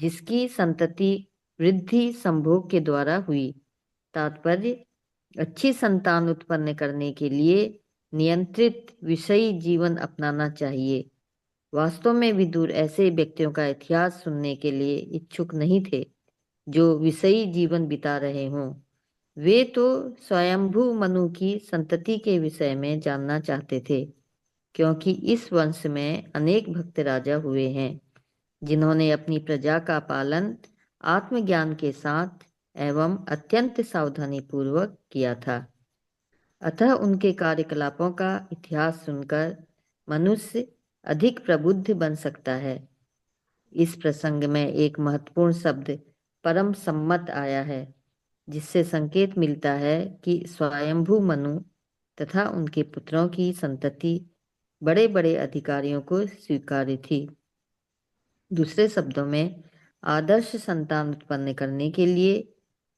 जिसकी संतति वृद्धि संभोग के द्वारा हुई। तात्पर्य, अच्छी संतान उत्पन्न करने के लिए नियंत्रित विषयी जीवन अपनाना चाहिए। वास्तव में विदुर ऐसे व्यक्तियों का इतिहास सुनने के लिए इच्छुक नहीं थे जो विषयी जीवन बिता रहे हों। वे तो स्वयंभू मनु की संतति के विषय में जानना चाहते थे, क्योंकि इस वंश में अनेक भक्त राजा हुए हैं जिन्होंने अपनी प्रजा का पालन आत्मज्ञान के साथ एवं अत्यंत सावधानी पूर्वक किया था। अतः उनके कार्यकलापों का इतिहास सुनकर मनुष्य अधिक प्रबुद्ध बन सकता है। इस प्रसंग में एक महत्वपूर्ण शब्द परम सम्मत आया है, जिससे संकेत मिलता है कि स्वयंभू मनु तथा उनके पुत्रों की संतति बड़े बड़े अधिकारियों को स्वीकार्य थी। दूसरे शब्दों में, आदर्श संतान उत्पन्न करने के लिए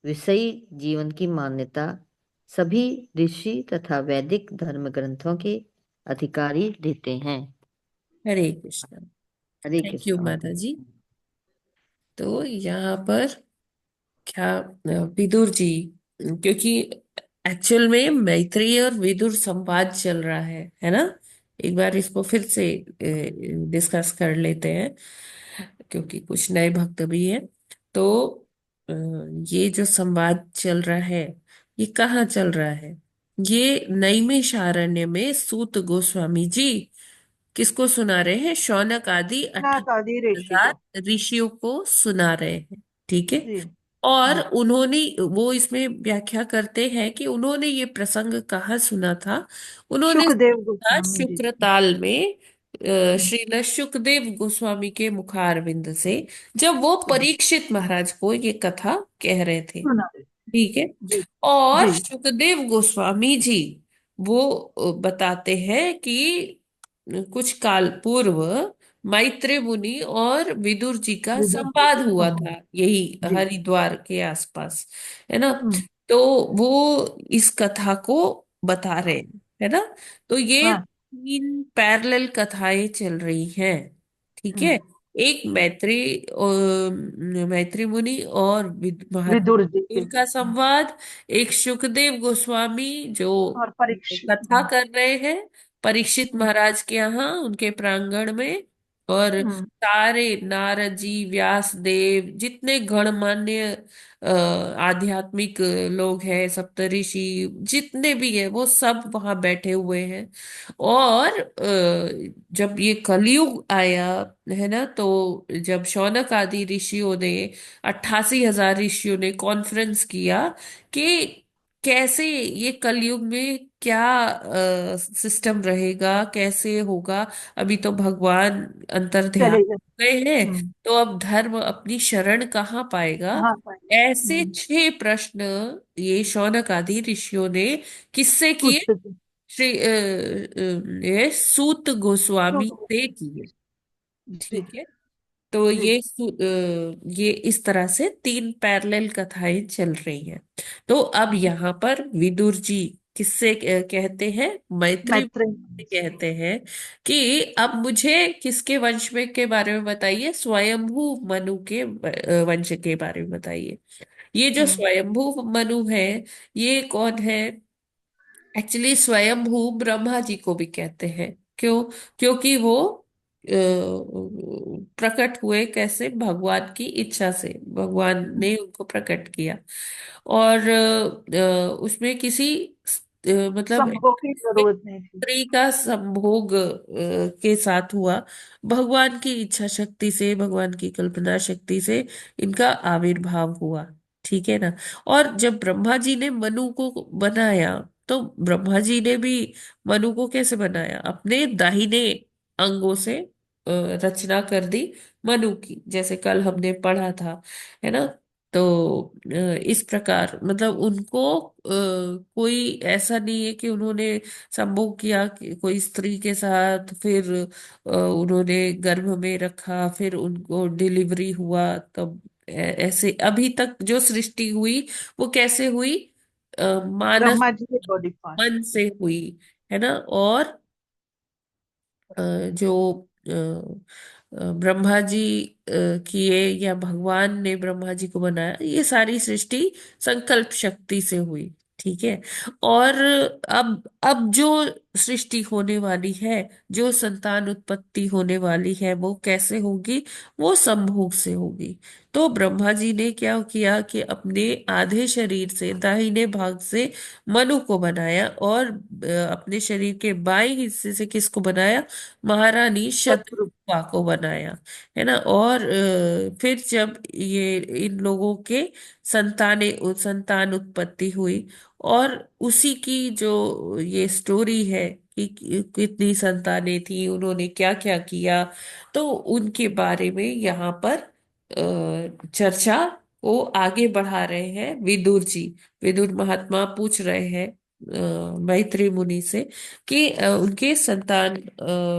विषयी जीवन की मान्यता सभी ऋषि तथा वैदिक धर्म ग्रंथों के अधिकारी देते हैं।
हरे कृष्णा।
हरे
थैंक यू
कृष्ण माता
माता
जी।
जी। तो यहाँ पर क्या विदुर जी, क्योंकि एक्चुअल में मैत्रेय और विदुर संवाद चल रहा है ना? एक बार इसको फिर से डिस्कस कर लेते हैं, क्योंकि कुछ नए भक्त भी हैं। तो अ, ये जो संवाद चल रहा है, ये कहाँ चल रहा है? ये नैमिषारण्य में सूत गोस्वामी जी किसको सुना रहे हैं? शौनक आदि
नाथ आदि ऋषि
18,000
को।
ऋषियों को सुना रहे हैं। ठीक है।
जी।
और उन्होंने, वो इसमें व्याख्या करते हैं कि उन्होंने ये प्रसंग कहाँ सुना था। उन्होंने
सुखदेव
सुना था
गोस्वामी जी।
शुक्रताल में श्रील सुखदेव गोस्वामी के मुखारविंद से, जब वो परीक्षित महाराज को ये कथा कह रहे थे।
सुना।
ठीक है।
जी
और
जी
सुखदेव गोस्वामी जी वो बताते हैं कि कुछ काल पूर्व मैत्रेय मुनि और विदुर जी का
विदुर जी
संवाद
के
हुआ
समान।
था यही
जी।
हरिद्वार के आसपास, है ना?
हम्म।
तो वो इस कथा को बता रहे हैं, है ना? तो ये
हाँ।
तीन पैरेलल कथाएं चल रही हैं। ठीक है।
हम्म।
एक मैत्री मुनि और
विदुर
महात्मा
जी के।
विदुर का संवाद। एक सुखदेव गोस्वामी जो
और परीक्षित।
कथा कर रहे हैं परीक्षित महाराज के यहाँ, उनके प्रांगण में। और
हम्म।
सारे नारद जी, व्यास देव, जितने गणमान्य आध्यात्मिक लोग हैं, सप्तऋषि जितने भी हैं, वो सब वहां बैठे हुए हैं। और जब ये कलयुग आया, है ना, तो जब शौनक आदि ऋषियों ने, 88,000 ऋषियों ने कॉन्फ्रेंस किया कि कैसे ये कलयुग में क्या सिस्टम रहेगा, कैसे होगा। अभी तो भगवान अंतर्ध्यान
चलेगा।
हो गए हैं,
हम्म।
तो अब धर्म अपनी शरण कहाँ पाएगा?
कहाँ पाएंगे।
ऐसे 6 प्रश्न ये शौनक आदि ऋषियों ने किससे किए?
पूछते थे।
ये सूत गोस्वामी
तो
से किए।
जी
ठीक है। तो
जी
ये इस तरह से 3 पैरेलल कथाएं चल रही हैं। तो अब यहाँ पर विदुर जी किससे कहते हैं? मैत्री
मैत्रेय।
से कहते हैं कि अब मुझे किसके वंश में के बारे में बताइए? स्वयंभू मनु के वंश के बारे में बताइए। ये जो
हम्म।
स्वयंभू मनु है, ये कौन है? एक्चुअली स्वयंभू ब्रह्मा जी को भी कहते हैं। क्यों? क्योंकि वो प्रकट हुए कैसे? भगवान की इच्छा से भगवान ने उनको प्रकट किया। और उसमें किसी मतलब
संभोग की जरूरत नहीं थी।
स्त्री का संभोग के साथ हुआ। भगवान की इच्छा शक्ति से, भगवान की कल्पना शक्ति से इनका आविर्भाव हुआ। ठीक है ना। और जब ब्रह्मा जी ने मनु को बनाया, तो ब्रह्मा जी ने भी मनु को कैसे बनाया? अपने दाहिने अंगों से रचना कर दी मनु की, जैसे कल हमने पढ़ा था, है ना। तो इस प्रकार मतलब उनको कोई ऐसा नहीं है कि उन्होंने संभोग किया कि कोई स्त्री के साथ, फिर उन्होंने गर्भ में रखा, फिर उनको डिलीवरी हुआ, तब ऐसे अभी तक जो सृष्टि हुई वो कैसे हुई? मानस
ब्रह्मा जी के बॉडी पार्ट।
मन से हुई, है ना। और जो ब्रह्मा जी किए, या भगवान ने ब्रह्मा जी को बनाया, ये सारी सृष्टि संकल्प शक्ति से हुई, ठीक है। और अब जो सृष्टि होने वाली है, जो संतान उत्पत्ति होने वाली है, वो कैसे होगी? वो संभोग से होगी। तो ब्रह्मा जी ने क्या किया कि अपने आधे शरीर से, दाहिने भाग से मनु को बनाया, और अपने शरीर के बाएं हिस्से से किसको बनाया? महारानी
शत्रु।
शत्रुपा को बनाया, है ना। और फिर जब ये इन लोगों के संतान उत्पत्ति हुई, और उसी की जो ये स्टोरी है कि कितनी संतानें थी, उन्होंने क्या क्या किया, तो उनके बारे में यहाँ पर चर्चा को आगे बढ़ा रहे हैं विदुर जी। विदुर महात्मा पूछ रहे हैं मैत्री मुनि से कि उनके संतान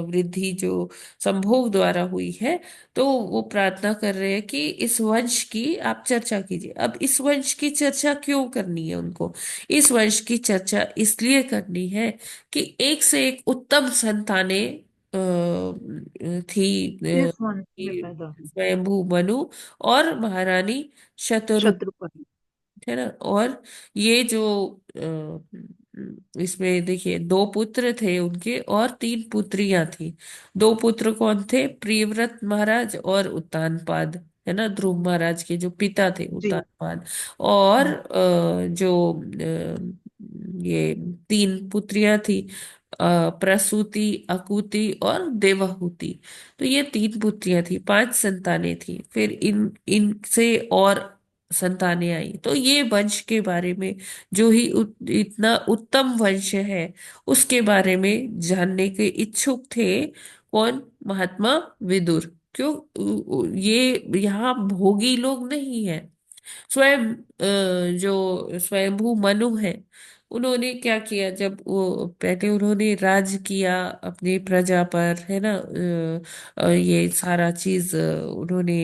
वृद्धि जो संभोग द्वारा हुई है, तो वो प्रार्थना कर रहे हैं कि इस वंश की आप चर्चा कीजिए। अब इस वंश की चर्चा क्यों करनी है उनको? इस वंश की चर्चा इसलिए करनी है कि एक से एक उत्तम संतानें थी,
इस वंश में पैदा हुई।
स्वयंभू मनु और महारानी शतरूप,
शत्रुपा।
है ना। और ये जो इसमें देखिए, दो पुत्र थे उनके और तीन पुत्रियां थी। दो पुत्र कौन थे? प्रियव्रत महाराज और उत्तानपाद, है ना, ध्रुव महाराज के जो पिता थे,
जी।
उत्तानपाद। और जो ये तीन पुत्रियां थी, प्रसूति, अकुति और देवहूति। तो ये तीन पुत्रियां थी, पांच संतानें थी, फिर इनसे और संतानें आई। तो ये वंश के बारे में, जो ही इतना उत्तम वंश है, उसके बारे में जानने के इच्छुक थे कौन? महात्मा विदुर। क्यों? ये यहाँ भोगी लोग नहीं है। स्वयं जो स्वयंभू मनु है, उन्होंने क्या किया? जब वो पहले उन्होंने राज किया अपनी प्रजा पर, है ना, ये सारा चीज उन्होंने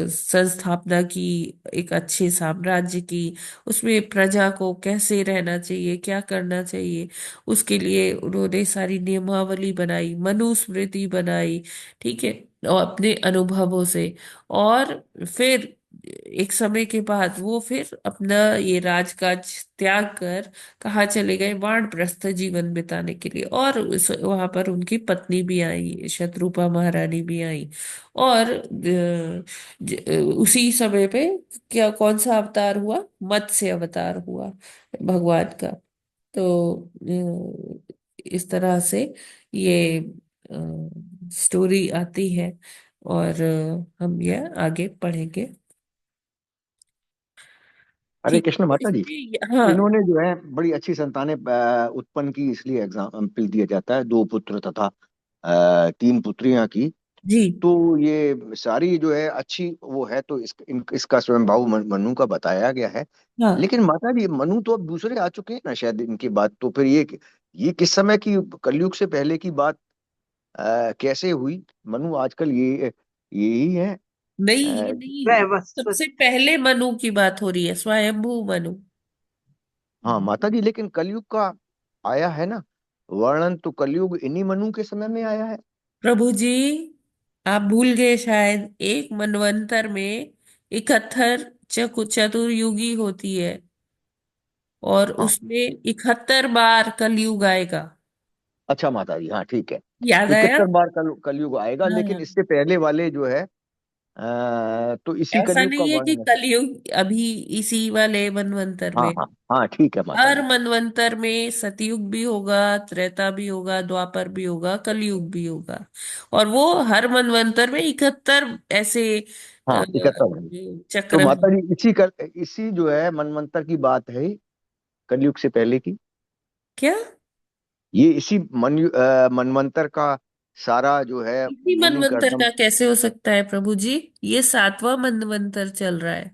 संस्थापना की, एक अच्छे साम्राज्य की। उसमें प्रजा को कैसे रहना चाहिए, क्या करना चाहिए, उसके लिए उन्होंने सारी नियमावली बनाई, मनुस्मृति बनाई, ठीक है, और अपने अनुभवों से। और फिर एक समय के बाद वो फिर अपना ये राजकाज त्याग कर कहाँ चले गए? वानप्रस्थ जीवन बिताने के लिए। और वहां पर उनकी पत्नी भी आई, शत्रुपा महारानी भी आई। और उसी समय पे क्या, कौन सा अवतार हुआ? मत्स्य अवतार हुआ भगवान का। तो इस तरह से ये स्टोरी आती है, और हम यह आगे पढ़ेंगे।
हरे
ठीक
कृष्ण
है,
माता जी।
इसमें हाँ।
इन्होंने जो है बड़ी अच्छी संतानें उत्पन्न की, इसलिए एग्जाम्पल दिया जाता है, दो पुत्र तथा तीन पुत्रियां की।
जी
तो ये सारी जो है अच्छी वो है, तो इसका स्वयं भाव मनु का बताया गया है।
हाँ।
लेकिन माता जी, मनु तो अब दूसरे आ चुके हैं ना शायद इनकी बात, तो फिर ये किस समय की, कलयुग से पहले की बात कैसे हुई? मनु आजकल यही है।
नहीं, ये
अ,
नहीं,
वैवस्वत।
सबसे पहले मनु की बात हो रही है, स्वयंभू मनु।
हाँ माता जी, लेकिन कलयुग का आया है ना वर्णन, तो कलयुग इन्हीं मनु के समय में आया है।
प्रभु जी, आप भूल गए शायद, एक मनवंतर में 71 चतुर्युगी होती है, और
हाँ,
उसमें 71 बार कलयुग आएगा।
अच्छा माता जी, हाँ ठीक है।
याद आया?
71 बार कलयुग आएगा, लेकिन
हाँ।
इससे पहले वाले जो है तो इसी
ऐसा
कलयुग का
नहीं है कि
वर्णन है।
कलयुग अभी इसी वाले मनवंतर
हाँ
में।
हाँ हाँ, ठीक है माता
हर
जी।
मनवंतर में सतयुग भी होगा, त्रेता भी होगा, द्वापर भी होगा, कलयुग भी होगा। और वो हर मनवंतर में 71 ऐसे
हाँ, 71 है। तो
चक्र
माता
हैं।
जी इसी जो है मनवंतर की बात है, कलयुग से पहले की।
क्या?
ये इसी मनवंतर का सारा जो है
इसी
मीनिंग का
मनवंतर
एकदम।
का कैसे हो सकता है प्रभु जी? ये 7वां मनवंतर चल रहा है।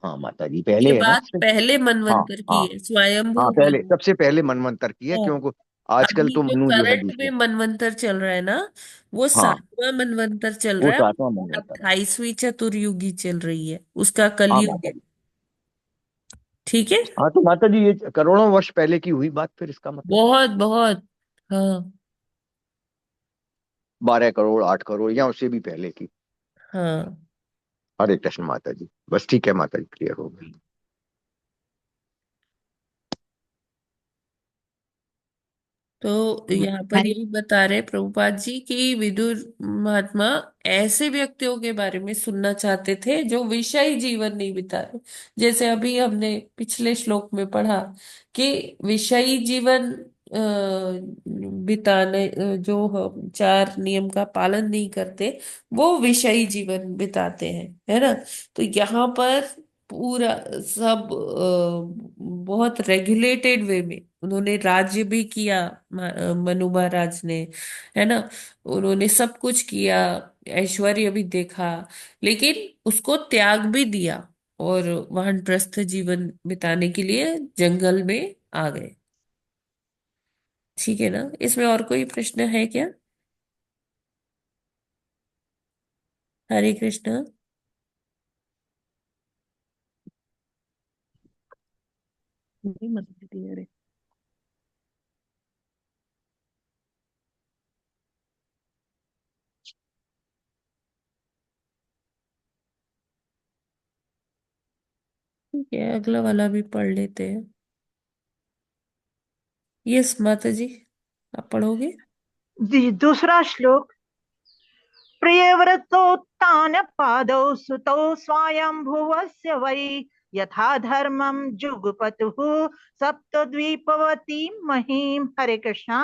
हाँ माता जी,
ये
पहले है ना
बात
इससे।
पहले
हाँ
मनवंतर की
हाँ
है, स्वयंभू
हाँ, पहले
मनु।
सबसे पहले मनवंतर की है,
हाँ।
क्योंकि आजकल
अभी
तो
जो
मनु जो है
करंट में
दूसरे।
मनवंतर चल रहा है ना, वो
हाँ,
7वां मनवंतर चल
वो
रहा है।
7वां मनवंतर है।
28वीं चतुर्युगी चल रही है, उसका
हाँ
कलयुग
माता
है।
जी।
ठीक है।
हाँ तो माता जी, ये करोड़ों वर्ष पहले की हुई बात, फिर इसका मतलब
बहुत बहुत। हाँ
12 करोड़, 8 करोड़ या उससे भी पहले की।
हाँ।
हरे कृष्ण माता जी, बस ठीक है माता जी, क्लियर हो गई।
तो यहाँ पर
हरे
यही बता रहे प्रभुपाद जी कि विदुर महात्मा ऐसे व्यक्तियों के बारे में सुनना चाहते थे जो विषयी जीवन नहीं बिता रहे। जैसे अभी हमने पिछले श्लोक में पढ़ा कि विषयी जीवन बिताने, जो हम 4 नियम का पालन नहीं करते, वो विषयी जीवन बिताते हैं, है ना। तो यहाँ पर पूरा सब बहुत रेगुलेटेड वे में उन्होंने राज्य भी किया। मनु महाराज ने, है ना। उन्होंने सब कुछ किया, ऐश्वर्य भी देखा, लेकिन उसको त्याग भी दिया और वानप्रस्थ जीवन बिताने के लिए जंगल में आ गए। ठीक है ना। इसमें और कोई प्रश्न है क्या? हरे कृष्ण।
नहीं मत दीजिए, अरे
ठीक है, अगला वाला भी पढ़ लेते हैं। यस माता जी, आप पढ़ोगे?
जी, दूसरा श्लोक। प्रियव्रतोत्तान पादौ सुतौ स्वायंभुवस्य वै यथा धर्मं जुगपतुः सप्तद्वीपवती महीम। हरे कृष्णा।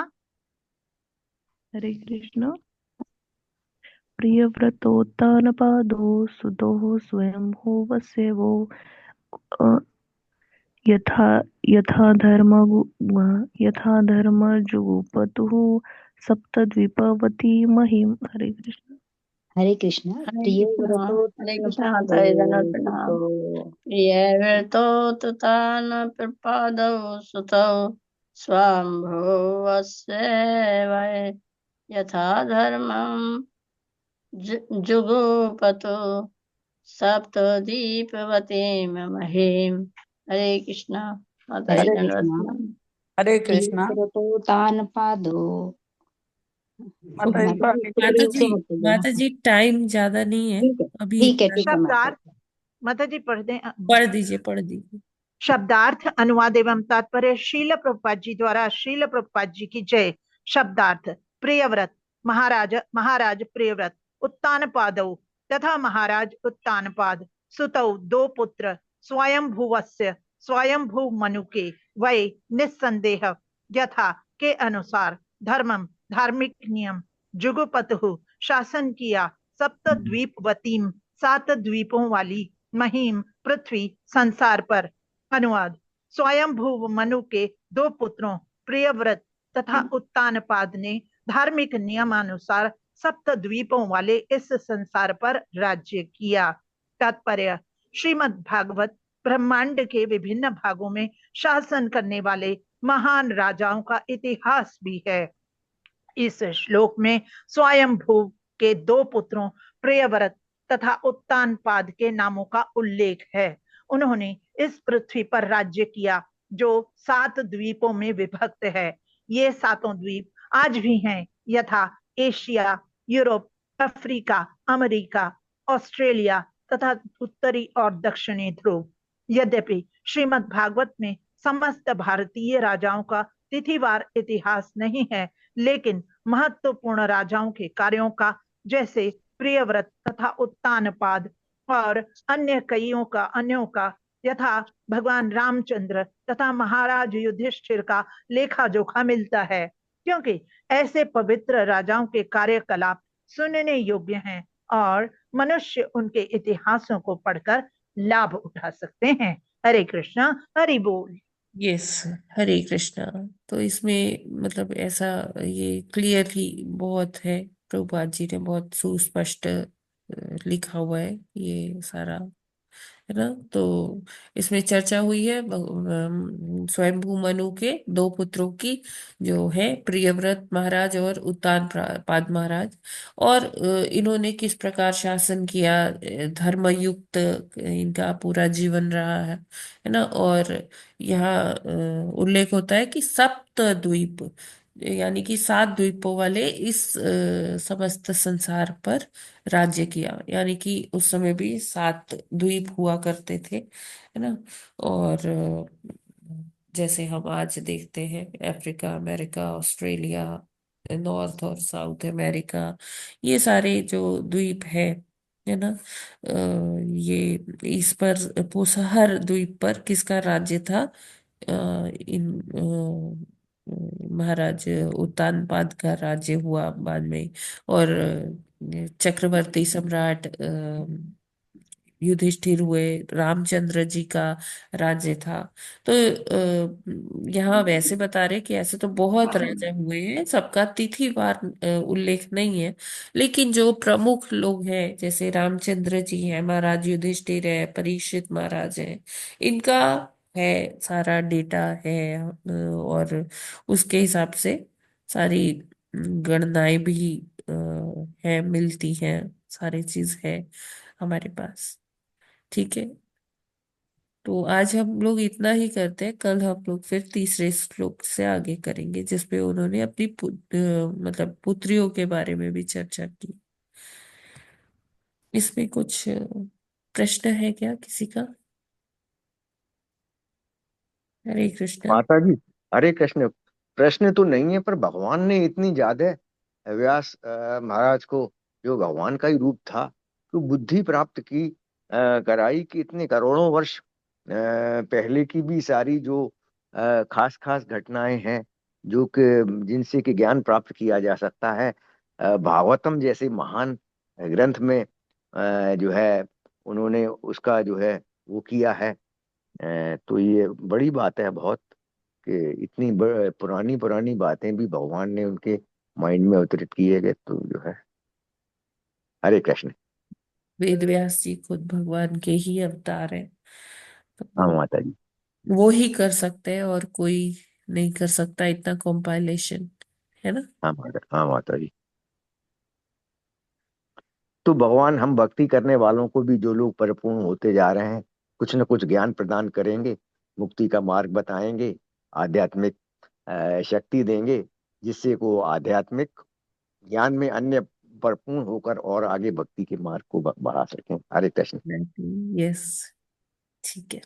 हरे कृष्ण। प्रियव्रतोत्तानपादो सुतोः स्वयंभुवस्य वो अ, यथा यथा धर्म यथा धर्मजुगुपतुः सप्तद्वीपवती महिम। हरे कृष्ण।
हरे कृष्णा।
हरे
प्रिय
कृष्णा।
व्रतो
हरे कृष्णा माता जी, धन्यवाद प्रणाम। प्रियव्रतो तुतान प्रपादौ सुतौ स्वाम्भुवस्य वै यथा धर्मं जुगुपतु सप्तद्वीपवतीं महीम्। हरे कृष्णा माता जी,
हरे
हरे
धन्यवाद
कृष्णा।
प्रणाम।
हरे
प्रिय
कृष्णा।
व्रतो तान पादो।
माता जी
ओके
माता
पढ़
जी
लीजिए।
माता
शुरू
जी,
से होते जाओ।
माता जी टाइम ज्यादा नहीं है
ठीक है
अभी
ठीक है
इतना।
ठीक है माता
शब्दार्थ
जी।
माता जी पढ़ दें।
पढ़ दीजिए, पढ़ दीजिए।
शब्दार्थ अनुवाद एवं तात्पर्य शील प्रभुपाद जी द्वारा। शील प्रभुपाद जी की जय। शब्दार्थ। प्रियव्रत महाराज, महाराज प्रियव्रत, उत्तानपादौ तथा महाराज उत्तानपाद, सुतौ दो पुत्र, स्वयंभुवस्य स्वयंभू मनु के, वै निस्संदेह यथा के अनुसार, धर्मम धार्मिक नियम, जुगुपतु शासन किया, सप्तद्वीपवतीम 7 द्वीपों वाली, महीम पृथ्वी संसार पर। अनुवाद। स्वयंभू मनु के 2 पुत्रों प्रियव्रत तथा उत्तानपाद ने धार्मिक नियमानुसार 7 द्वीपों वाले इस संसार पर राज्य किया। तात्पर्य। श्रीमद् भागवत ब्रह्मांड के विभिन्न भागों में शासन करने वाले महान राजाओं का इतिहास भी है। इस श्लोक में स्वयंभू के 2 पुत्रों प्रियव्रत तथा उत्तानपाद के नामों का उल्लेख है। उन्होंने इस पृथ्वी पर राज्य किया जो 7 द्वीपों में विभक्त है। ये 7 द्वीप आज भी हैं, यथा Asia, Europe, Africa, America, Australia तथा उत्तरी और दक्षिणी ध्रुव। यद्यपि श्रीमद् भागवत में समस्त भारतीय राजाओं का तिथिवार इतिहास नहीं है, लेकिन महत्वपूर्ण राजाओं के कार्यों का, जैसे प्रियव्रत तथा उत्तानपाद और अन्यों का यथा भगवान रामचंद्र तथा महाराज युधिष्ठिर का लेखा जोखा मिलता है, क्योंकि ऐसे पवित्र राजाओं के कार्यकलाप सुनने योग्य हैं और मनुष्य उनके इतिहासों को पढ़कर लाभ उठा सकते हैं। हरे कृष्णा, हरि बोल।
यस, हरे कृष्णा। तो इसमें मतलब ऐसा ये क्लियर ही बहुत है, प्रभुपाद जी ने बहुत सुस्पष्ट लिखा हुआ है ये सारा, है ना। तो इसमें चर्चा हुई है स्वयंभू मनु के दो पुत्रों की, जो है प्रियव्रत महाराज और पाद महाराज, और इन्होंने किस प्रकार शासन किया, धर्मयुक्त इनका पूरा जीवन रहा है ना। और यहाँ उल्लेख होता है कि सप्त द्वीप, यानी कि 7 द्वीपों वाले इस समस्त संसार पर राज्य किया, यानी कि उस समय भी 7 द्वीप हुआ करते थे, है ना। और जैसे हम आज देखते हैं अफ्रीका, अमेरिका, ऑस्ट्रेलिया, नॉर्थ और साउथ अमेरिका, ये सारे जो द्वीप है ना, ये इस पर हर द्वीप पर किसका राज्य था, इन महाराज उत्तानपाद का राज्य हुआ बाद में। और चक्रवर्ती सम्राट युधिष्ठिर हुए, रामचंद्र जी का राज्य था। तो यहाँ वैसे बता रहे कि ऐसे तो बहुत राजा हुए हैं, सबका तिथिवार उल्लेख नहीं है, लेकिन जो प्रमुख लोग हैं जैसे रामचंद्र जी हैं, महाराज युधिष्ठिर है, परीक्षित महाराज है, इनका है सारा डेटा है। और उसके हिसाब से सारी गणनाएं भी है, मिलती हैं, सारी चीज है हमारे पास। ठीक है, तो आज हम लोग इतना ही करते हैं, कल हम लोग फिर तीसरे श्लोक से आगे करेंगे, जिसपे उन्होंने अपनी मतलब पुत्रियों के बारे में भी चर्चा की। इसमें कुछ प्रश्न है क्या किसी का? हरे कृष्ण।
माता जी, हरे कृष्ण। प्रश्न तो नहीं है, पर भगवान ने इतनी ज्यादा व्यास महाराज को, जो भगवान का ही रूप था, तो बुद्धि प्राप्त की, कराई कि इतने करोड़ों वर्ष पहले की भी सारी जो खास खास घटनाएं हैं, जो कि जिनसे कि ज्ञान प्राप्त किया जा सकता है, भागवतम जैसे महान ग्रंथ में जो है उन्होंने उसका जो है वो किया है। तो ये बड़ी बात है बहुत, कि इतनी पुरानी पुरानी बातें भी भगवान ने उनके माइंड में अवतरित किए गए, तो जो है। हरे कृष्ण।
वेद व्यास जी खुद भगवान के ही अवतार है,
हाँ
तो
माता जी।
वो ही कर सकते हैं और कोई नहीं कर सकता इतना कॉम्पाइलेशन, है ना।
हाँ माता जी। तो भगवान हम भक्ति करने वालों को भी, जो लोग परिपूर्ण होते जा रहे हैं, कुछ न कुछ ज्ञान प्रदान करेंगे, मुक्ति का मार्ग बताएंगे, आध्यात्मिक शक्ति देंगे, जिससे को आध्यात्मिक ज्ञान में अन्य परिपूर्ण होकर और आगे भक्ति के मार्ग को बढ़ा सकें। हरे कृष्ण।
यस, ठीक है।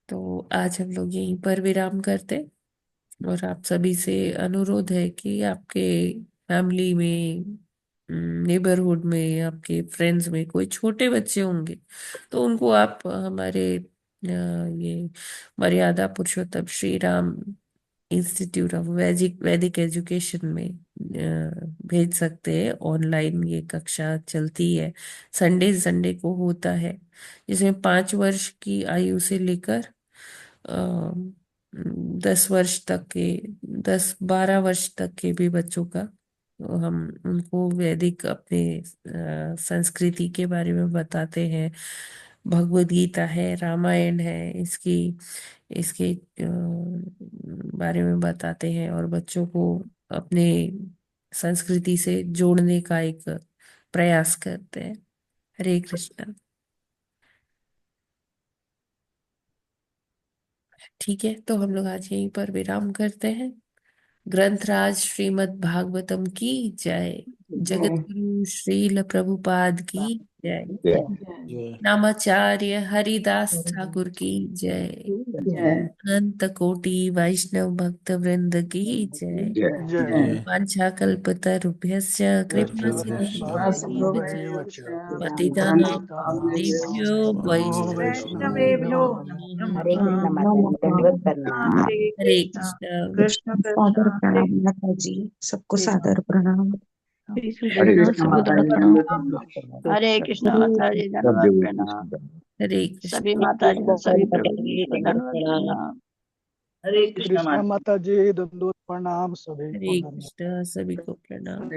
तो आज हम लोग यहीं पर विराम करते हैं, और आप सभी से अनुरोध है कि आपके फैमिली में, नेबरहुड में, आपके फ्रेंड्स में कोई छोटे बच्चे होंगे, तो उनको आप हमारे ये मर्यादा पुरुषोत्तम श्री राम इंस्टीट्यूट ऑफ वैदिक वैदिक एजुकेशन में भेज सकते हैं। ऑनलाइन ये कक्षा चलती है, संडे संडे को होता है, जिसमें 5 वर्ष की आयु से लेकर 10 वर्ष तक के, 10-12 वर्ष तक के भी बच्चों का हम उनको वैदिक अपने संस्कृति के बारे में बताते हैं। भगवत गीता है, रामायण है, इसकी इसके बारे में बताते हैं, और बच्चों को अपने संस्कृति से जोड़ने का एक प्रयास करते हैं। हरे कृष्णा। ठीक है, तो हम लोग आज यहीं पर विराम करते हैं। ग्रंथराज श्रीमद् भागवतम की जय। जगत गुरु श्रील प्रभुपाद की जय।
जय।
जय।
नामाचार्य हरिदास ठाकुर की जय। अनंत कोटि वैष्णव भक्त वृंद की जय।
जय
जय
वाञ्छाकल्पतरुभ्यश्च कृपा सिन्धुभ्येव च पतितानां पावनेभ्यो
वैष्णवेभ्यो
वैष्णवेभ्यो
नमः।
हरे कृष्ण माता जी, दंडवत प्रणाम।
हरे
हरे
कृष्णा
कृष्ण।
कृष्ण
सादर
कृष्ण हरे
प्रणाम माता जी, सबको
हरे
सादर प्रणाम।
श्री
हरे
कृष्ण
कृष्ण
सभी
माता
को
जी,
प्रणाम।
हरे कृष्ण माता जी,
सब
दंडवत
देवों की
प्रणाम।
सुंदर।
हरे कृष्ण।
सभी माता जी, सभी प्रभु जी को दंडवत प्रणाम।
हरे कृष्ण
कृष्णा
माता।
माता जी, दंडोत प्रणाम सभी को
हरे
धन्यवाद।
कृष्ण, सभी को प्रणाम।